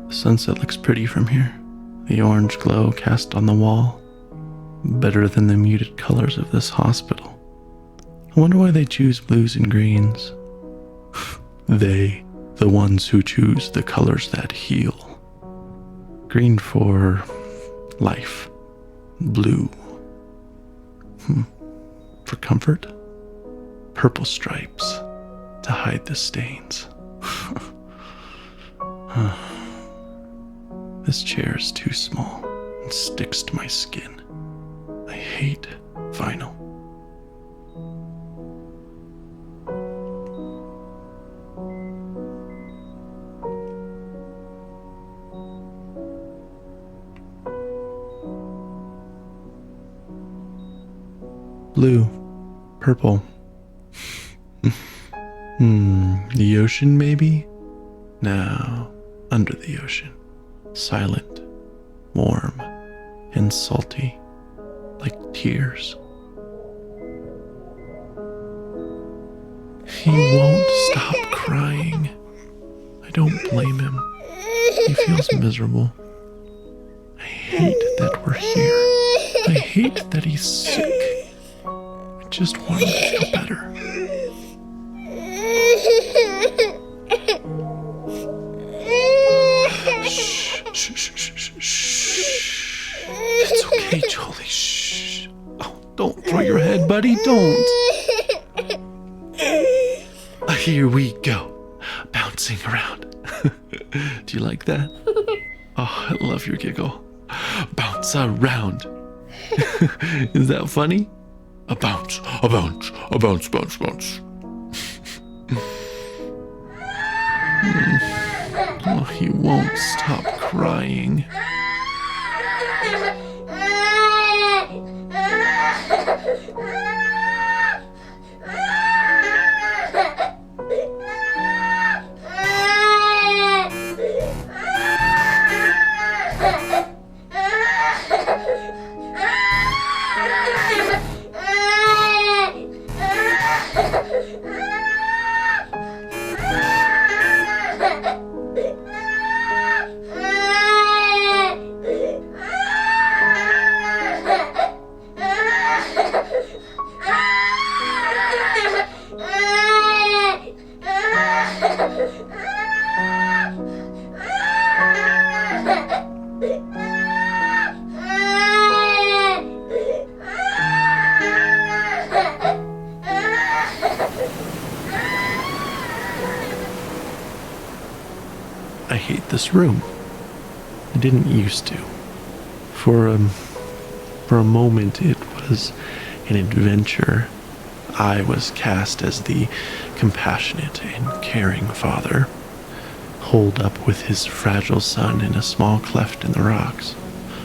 The sunset looks pretty from here. The orange glow cast on the wall. Better than the muted colors of this hospital. I wonder why they choose blues and greens. They, the ones who choose the colors that heal. Green for life. Blue. For comfort. Purple stripes to hide the stains. This chair is too small and sticks to my skin. I hate vinyl. Blue, purple. The ocean, maybe? No, under the ocean. Silent, warm, and salty, like tears. He won't stop crying. don't blame him. He feels miserable. I hate that we're here. I hate that he's sick. I just want him to feel better. Shh, shh, shh, shh, shh. It's okay, Jolie. Shh. Oh, don't throw your head, buddy. Don't. Here we go. Bouncing around. Do you like that? Oh, I love your giggle. Bounce around. Is that funny? A bounce, a bounce, a bounce, bounce, bounce. Oh, he won't stop crying. I hate this room. I didn't used to. For a moment it was an adventure. I was cast as the compassionate and caring father, holed up with his fragile son in a small cleft in the rocks.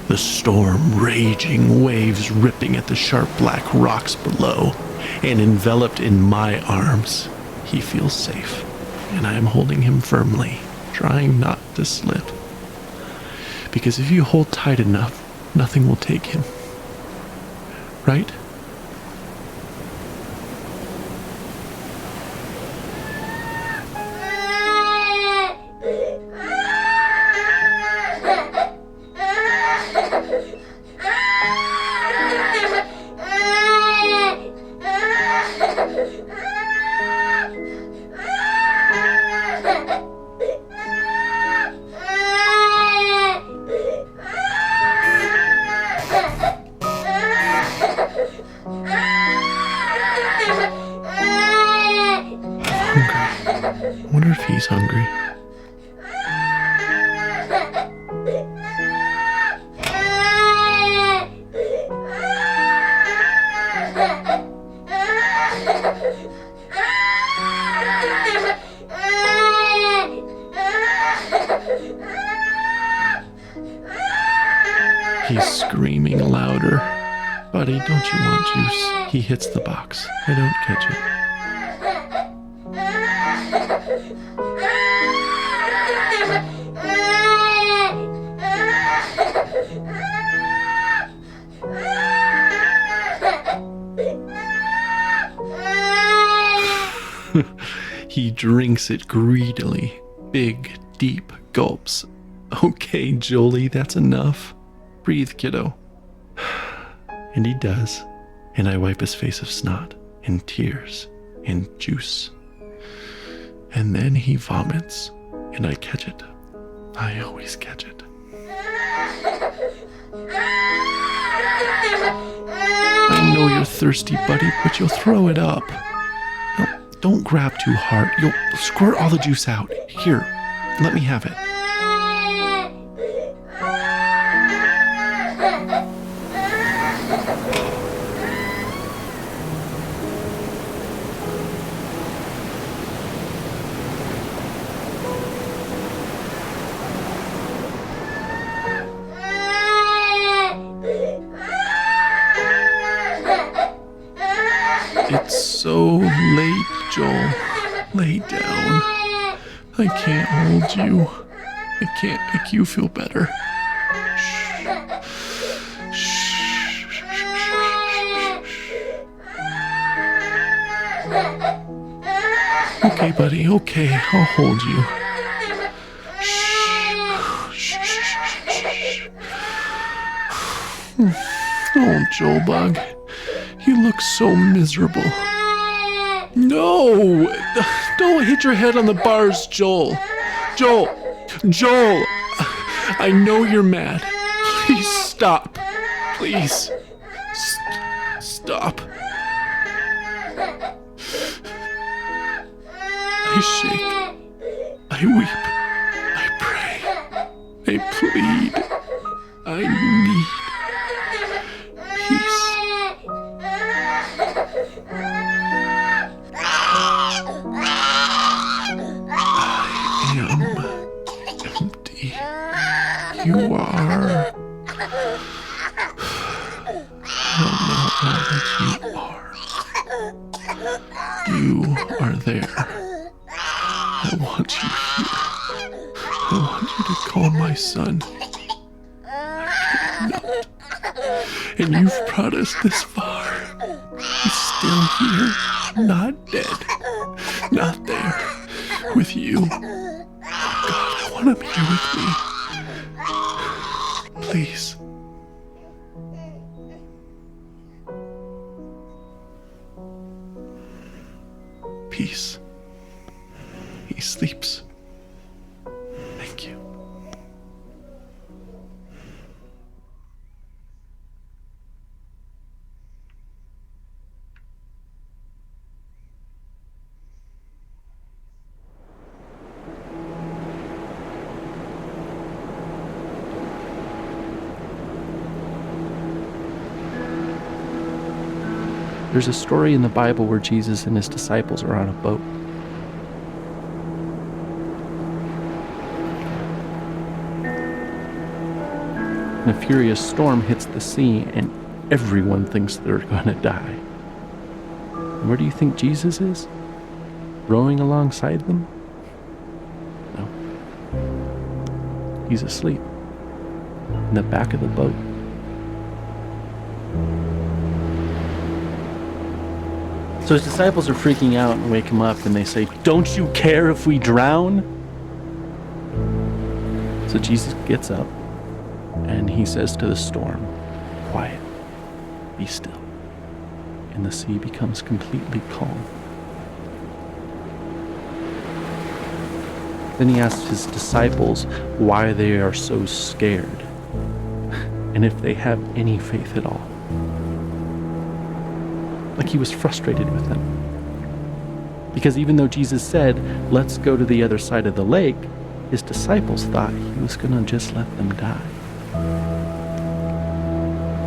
The storm raging, waves ripping at the sharp black rocks below, and enveloped in my arms, he feels safe, and I am holding him firmly, trying not to slip. Because if you hold tight enough, nothing will take him. Right? I wonder if he's hungry. He's screaming louder. Buddy, don't you want juice? He hits the box. I don't catch it. He drinks it greedily. Big, deep gulps. Okay, Jolie, that's enough. Breathe, kiddo. And he does. And I wipe his face of snot and tears and juice. And then he vomits. And I catch it. I always catch it. I know you're thirsty, buddy, but you'll throw it up. No, don't grab too hard. You'll squirt all the juice out. Here, let me have it. It's so late, Joel. Lay down. I can't hold you. I can't make you feel better. Okay, buddy, okay, I'll hold you. Oh, Joel Bug, you look so miserable. No! Don't hit your head on the bars, Joel. Joel! I know you're mad. Please stop. Please. Stop. I shake. I weep. I pray. I plead. I need peace. I am empty. You are. I don't know all that you are. You are there. I want you here. I want you to call my son. I cannot. And you've brought us this far. He's still here. Not dead. Not there. With you. God, I want him here with me. Please. Peace. He sleeps. Thank you. There's a story in the Bible where Jesus and his disciples are on a boat. And a furious storm hits the sea, and everyone thinks they're going to die. And where do you think Jesus is? Rowing alongside them? No. He's asleep in the back of the boat. So his disciples are freaking out and wake him up, and they say, "Don't you care if we drown?" So Jesus gets up and he says to the storm, "Quiet, be still." And the sea becomes completely calm. Then he asks his disciples why they are so scared and if they have any faith at all. Like he was frustrated with them. Because even though Jesus said, "Let's go to the other side of the lake," his disciples thought he was going to just let them die.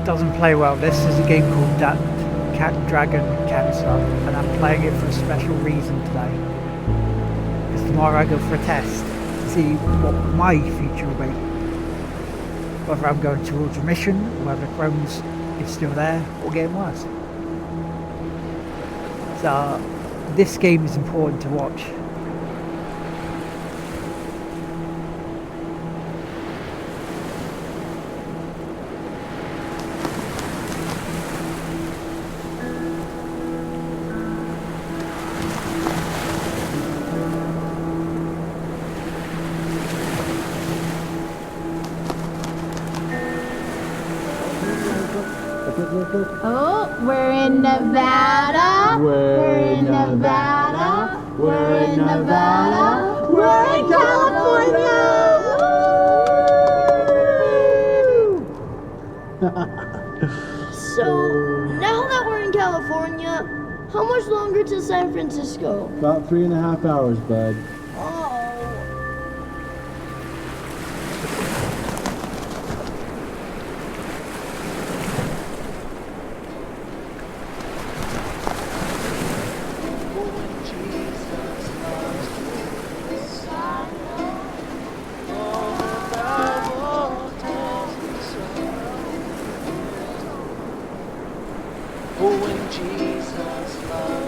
Doesn't play well. This is a game called Cat Dragon Cancer, and I'm playing it for a special reason today. Because tomorrow I go for a test to see what my future will be. Whether I'm going towards remission, or whether Crohn's is still there, or getting worse. So this game is important to watch. Oh, we're in Nevada. We're in Nevada. We're in Nevada. We're in California. So, now that we're in California, how much longer to San Francisco? About 3.5 hours, bud.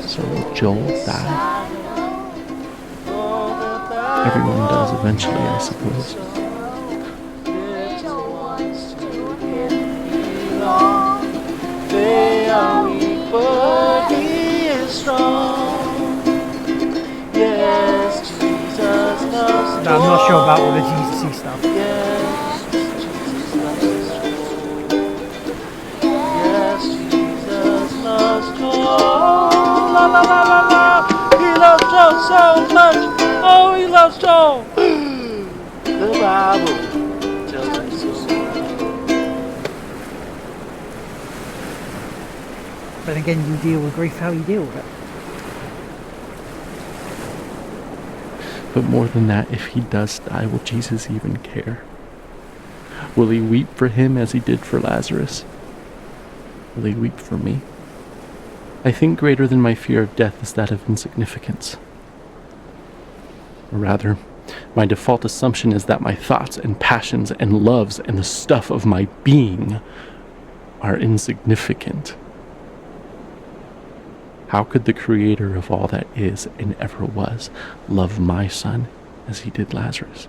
So Joel died. Everyone does eventually, I suppose. They are weak, but he is strong. Yes, Jesus loves. I'm not sure about all the Jesus stuff. la la la la. He loves Joel so much. Oh, he loves Joel. The Bible tells us so. But again, you deal with grief how you deal with it. But more than that, if he does die, will Jesus even care? Will he weep for him as he did for Lazarus? Will he weep for me? I think greater than my fear of death is that of insignificance. Or rather, my default assumption is that my thoughts and passions and loves and the stuff of my being are insignificant. How could the creator of all that is and ever was love my son as he did Lazarus?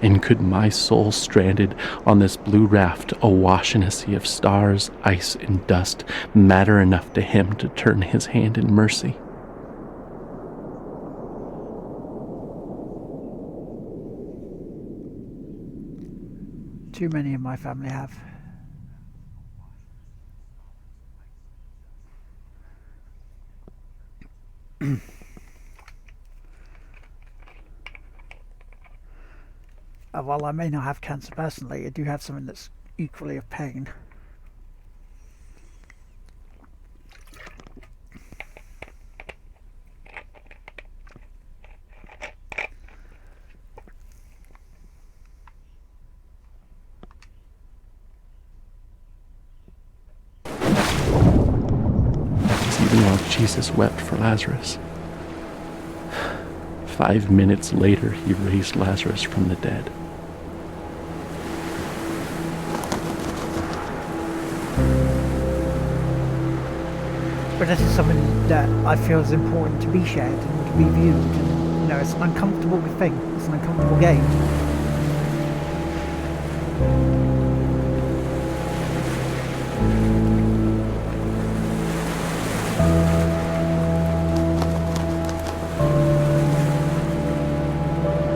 And could my soul stranded on this blue raft awash in a sea of stars, ice, and dust matter enough to him to turn his hand in mercy? Too many in my family have. While I may not have cancer personally, I do have something that's equally of pain. Even while Jesus wept for Lazarus. 5 minutes later, he raised Lazarus from the dead. But this is something that I feel is important to be shared and to be viewed. And, you know, it's an uncomfortable thing. It's an uncomfortable game.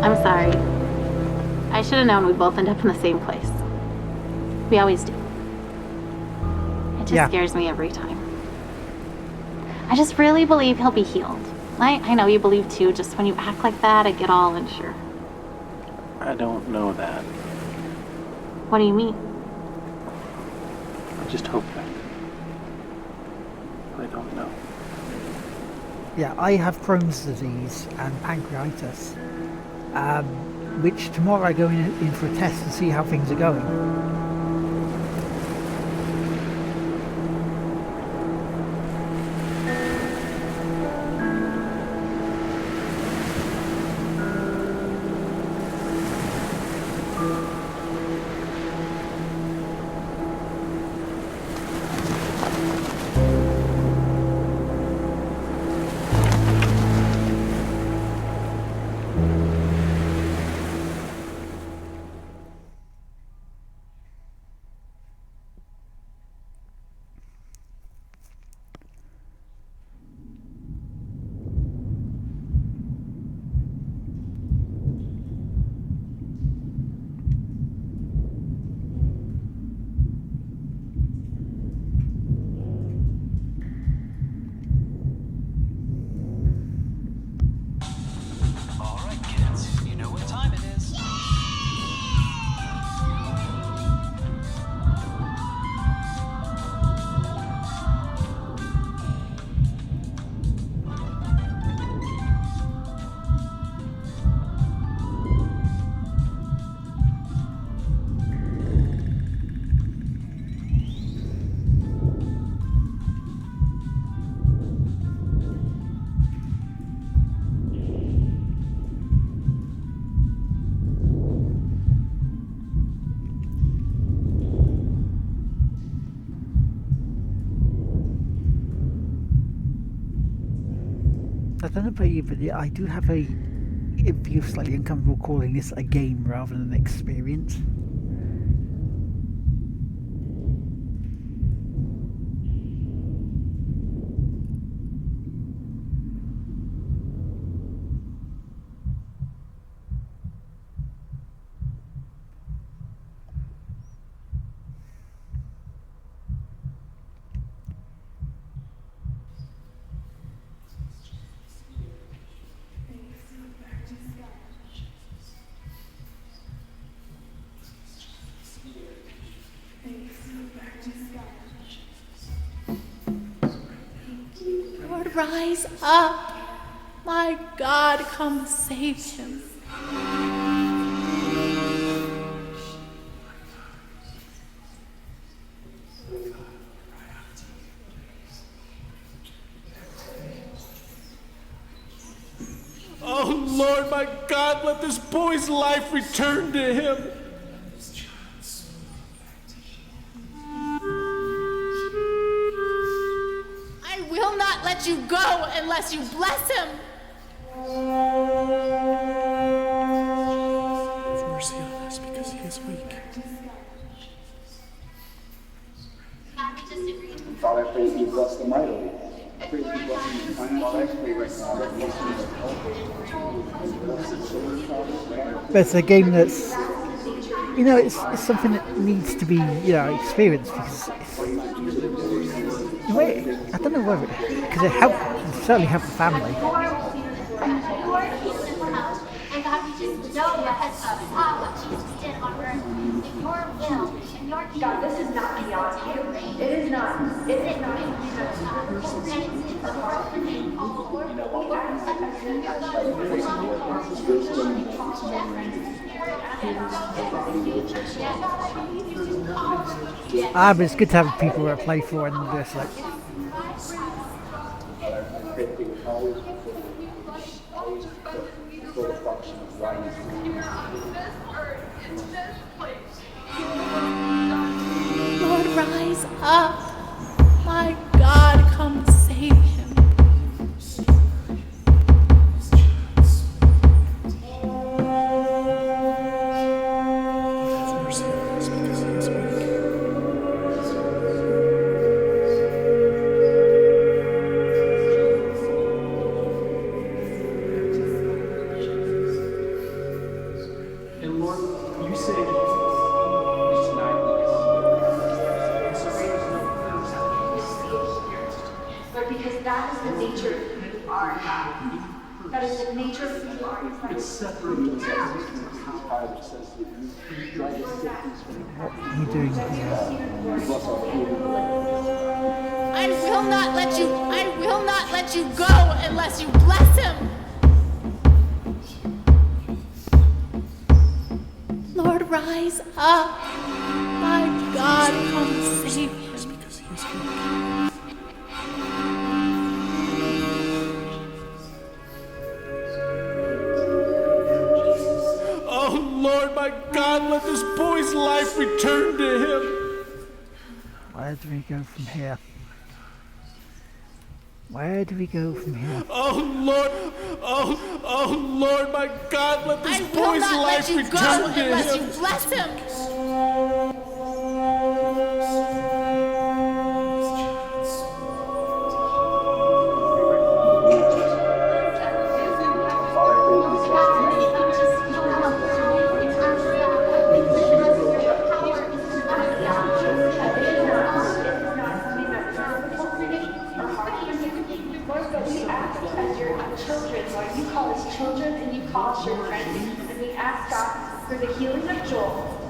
I'm sorry. I should have known we'd both end up in the same place. We always do. It just scares me every time. I just really believe he'll be healed. I know you believe too, just when you act like that, I get all unsure. I don't know that. What do you mean? I just hope that. I don't know. Yeah, I have Crohn's disease and pancreatitis, which tomorrow I go in for a test to see how things are going. I don't know about you, but I do have it feels slightly uncomfortable calling this a game rather than an experience. Lord, rise up. My God, come save him. Oh Lord, my God, let this boy's life return to him. I will not let you go unless you bless him. Have mercy on us because he is weak. Father, I pray that you bless them mightily. I pray that you bless them in time while I pray right now. That bless them with But it's a game that's, it's something that needs to be, experienced because in a way, I don't know whether because it certainly helped the family. And God, we just know because of what Jesus did on earth, that your will and your kingdom. God, this is not beyond you. It is not. It is not. And it's the world for me. Oh, Lord, we But it's good to have people that play for and just like. for the function of why he's Lord, rise up. My God, come save him. What are you doing here? I will not let you go unless you bless him. Lord, rise up. My God, come save him. Oh Lord, my God, let this boy's life return to him. Where do we go from here? Where do we go from here? Oh Lord, my God, let this boy's life return to him. Unless you bless him. For the healing of Joel.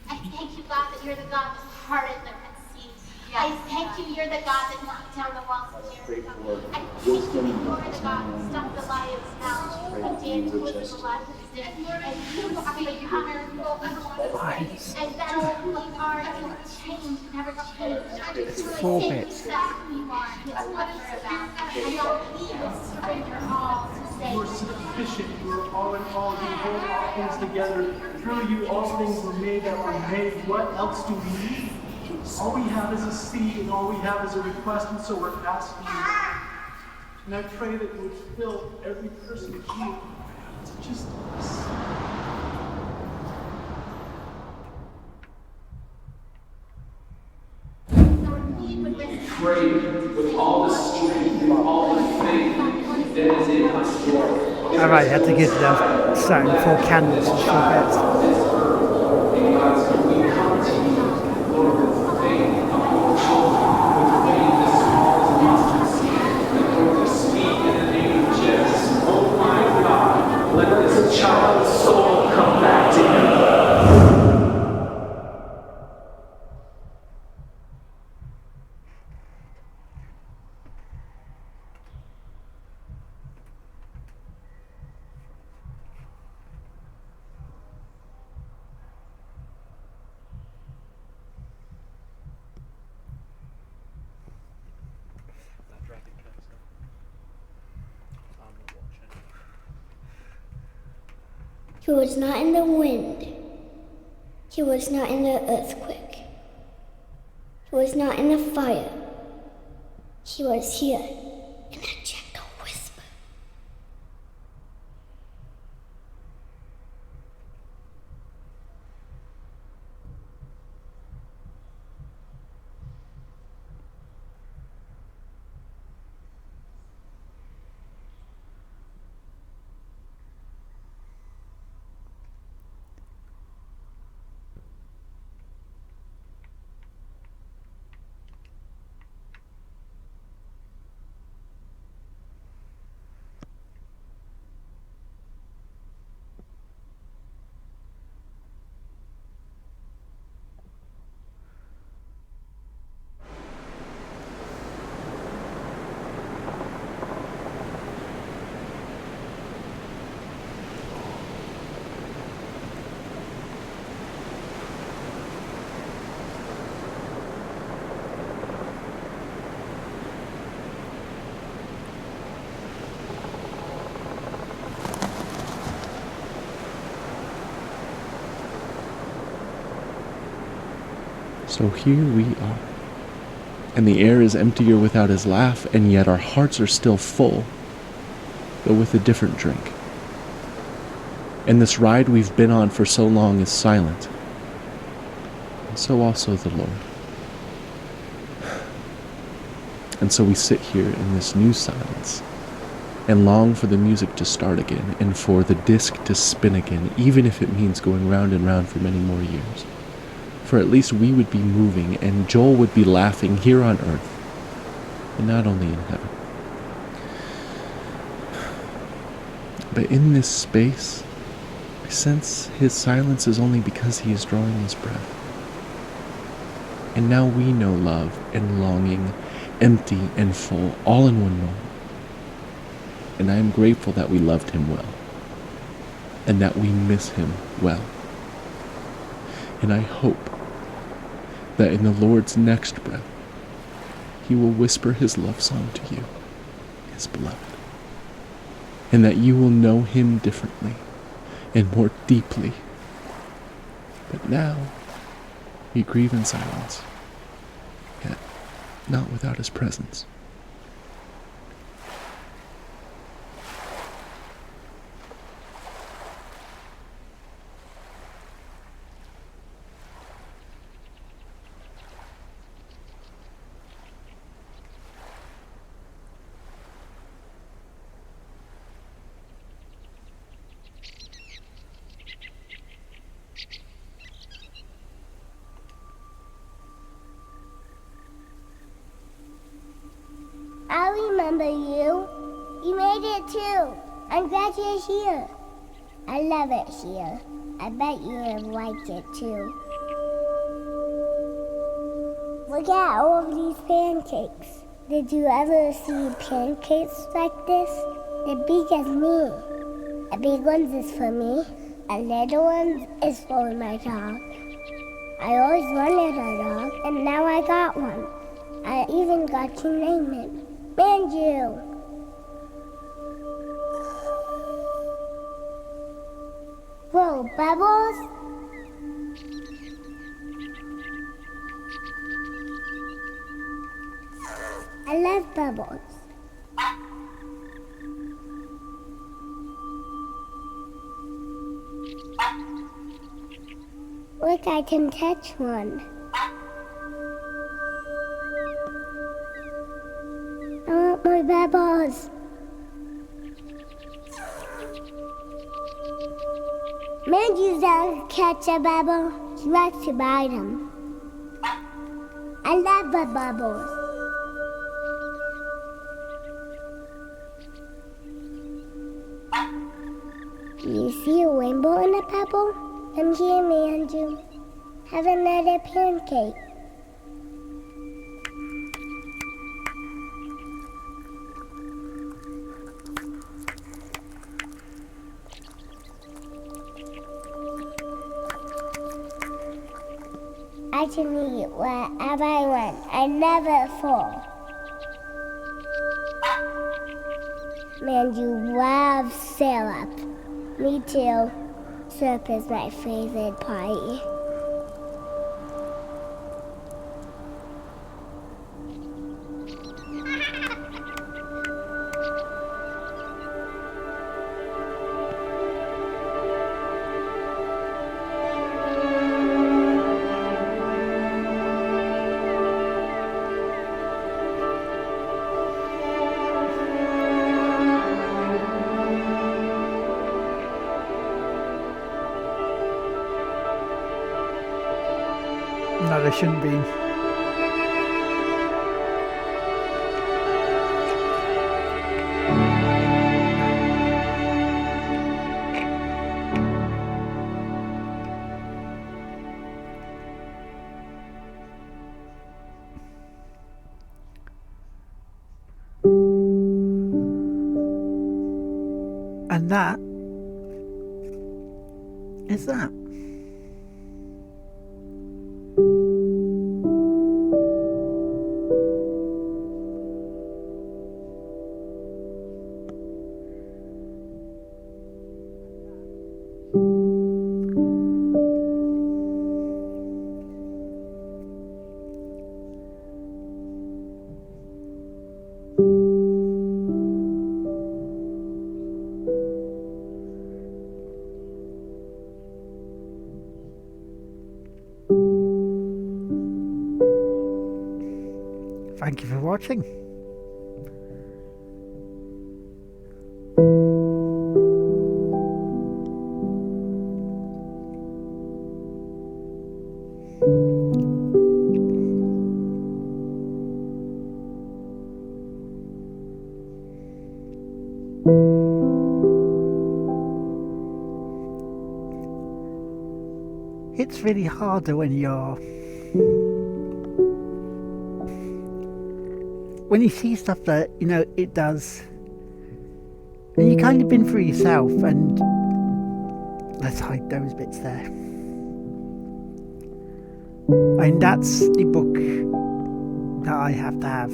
I thank you, God, that you're the God that parted the Red Sea. I thank you, you're the God that knocked down the walls of Jericho. I thank you, you're the God that stopped the lion's mouth and Daniel was in the lion's den. And you are the powerful everlasting. And that we are never change, never change. It's 4 bits. That you are his pleasure about. And all he will surrender all to save. You are sufficient. You are all in all. You hold all things together. Through you, all things were made that were made. What else do we need? All we have is a seed, and all we have is a request, and so we're asking you. And I pray that you would fill every person here. Just us. Pray with all the strength and all the faith that is in us, Lord. Alright, you have to give them certain 4 candles and 4 bits. Let this child's soul come back to him. He was not in the wind. He was not in the earthquake. He was not in the fire. He was here in a gentle whisper. So here we are, and the air is emptier without his laugh, and yet our hearts are still full, though with a different drink. And this ride we've been on for so long is silent, and so also the Lord. And so we sit here in this new silence, and long for the music to start again, and for the disc to spin again, even if it means going round and round for many more years. For at least we would be moving, and Joel would be laughing here on earth, and not only in heaven. But in this space, I sense his silence is only because he is drawing his breath. And now we know love and longing, empty and full, all in one moment. And I am grateful that we loved him well, and that we miss him well. And I hope that in the Lord's next breath, he will whisper his love song to you, his beloved, and that you will know him differently and more deeply. But now, we grieve in silence, yet not without his presence. I remember you. You made it too. I'm glad you're here. I love it here. I bet you have liked it too. Look at all of these pancakes. Did you ever see pancakes like this? They're big as me. A big one is for me. A little one is for my dog. I always wanted a dog, and now I got one. I even got to name it. Banjo. Whoa, Bubbles? I love Bubbles. Look, I can touch one. I want more Bubbles. Mandy's doesn't catch a bubble. She likes to bite them. I love the bubbles. Do you see a rainbow in a pebble? Come here, Mandy. Have another pancake. I can eat wherever I want. I never fall. Man, you love syrup. Me too. Soup is my favorite pie. No, there shouldn't be. And that is that. Thank you for watching. It's really harder when you see stuff that, you know, it does, and you kind of been through yourself, and let's hide those bits there. And that's the book that I have to have.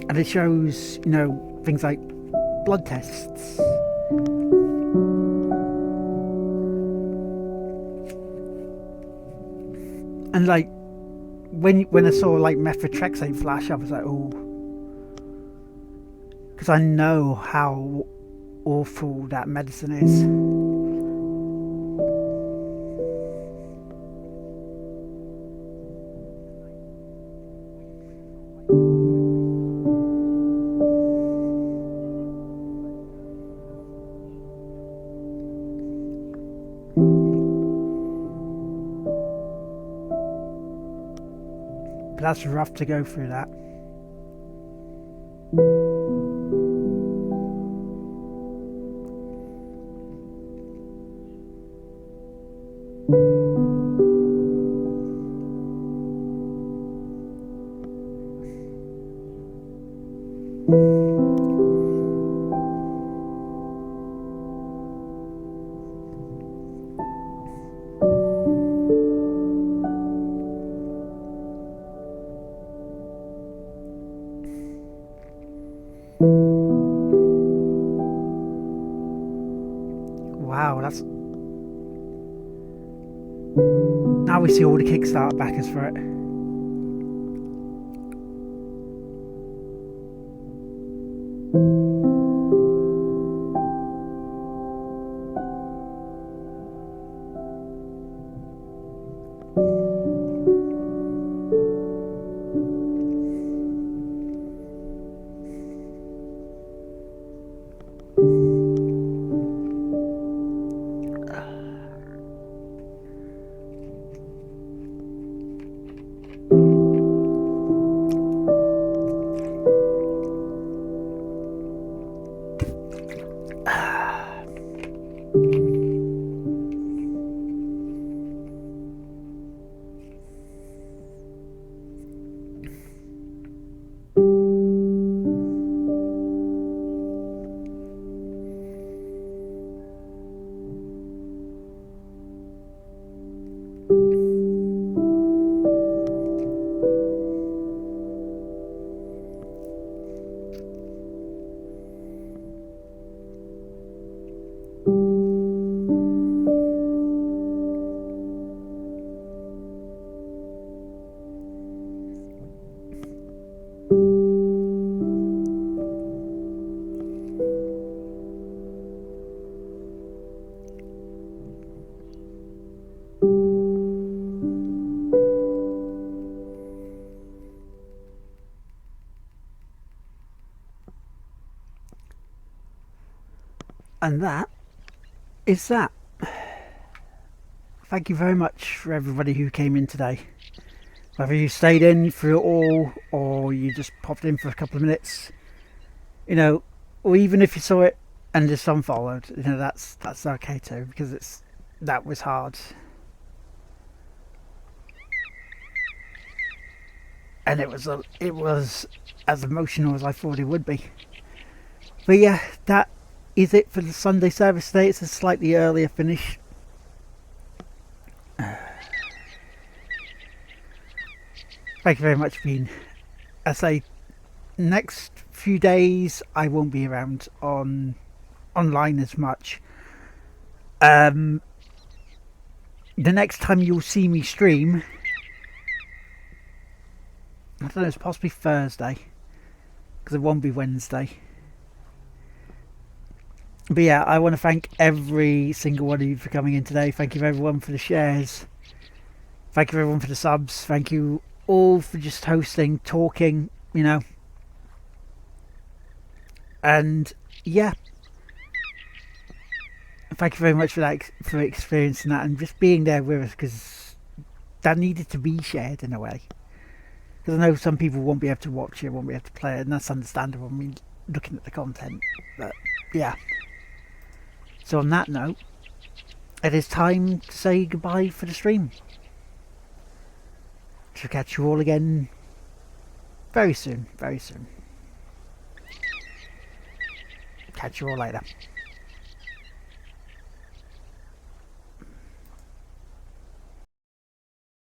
And it shows, you know, things like blood tests. And like, when I saw like methotrexate flash up, I was like, oh. Because I know how awful that medicine is. But that's rough to go through that. Wow, that's... Now we see all the Kickstarter backers for it. And that is that. Thank you very much for everybody who came in today. Whether you stayed in through it all or you just popped in for a couple of minutes, you know, or even if you saw it and just unfollowed, you know, that's okay too, because that was hard. And it was as emotional as I thought it would be. But yeah, that is it for the Sunday service today. It's a slightly earlier finish. Thank you very much for being. I say, next few days I won't be around online as much. The next time you'll see me stream, I don't know, it's possibly Thursday, because it won't be Wednesday. But yeah, I want to thank every single one of you for coming in today. Thank you everyone for the shares. Thank you everyone for the subs. Thank you all for just hosting, talking, you know. And yeah, thank you very much for that, for experiencing that and just being there with us, because that needed to be shared in a way. Because I know some people won't be able to watch it, won't be able to play it, and that's understandable. I mean, looking at the content, but yeah. So on that note, it is time to say goodbye for the stream. To catch you all again very soon, very soon. Catch you all later.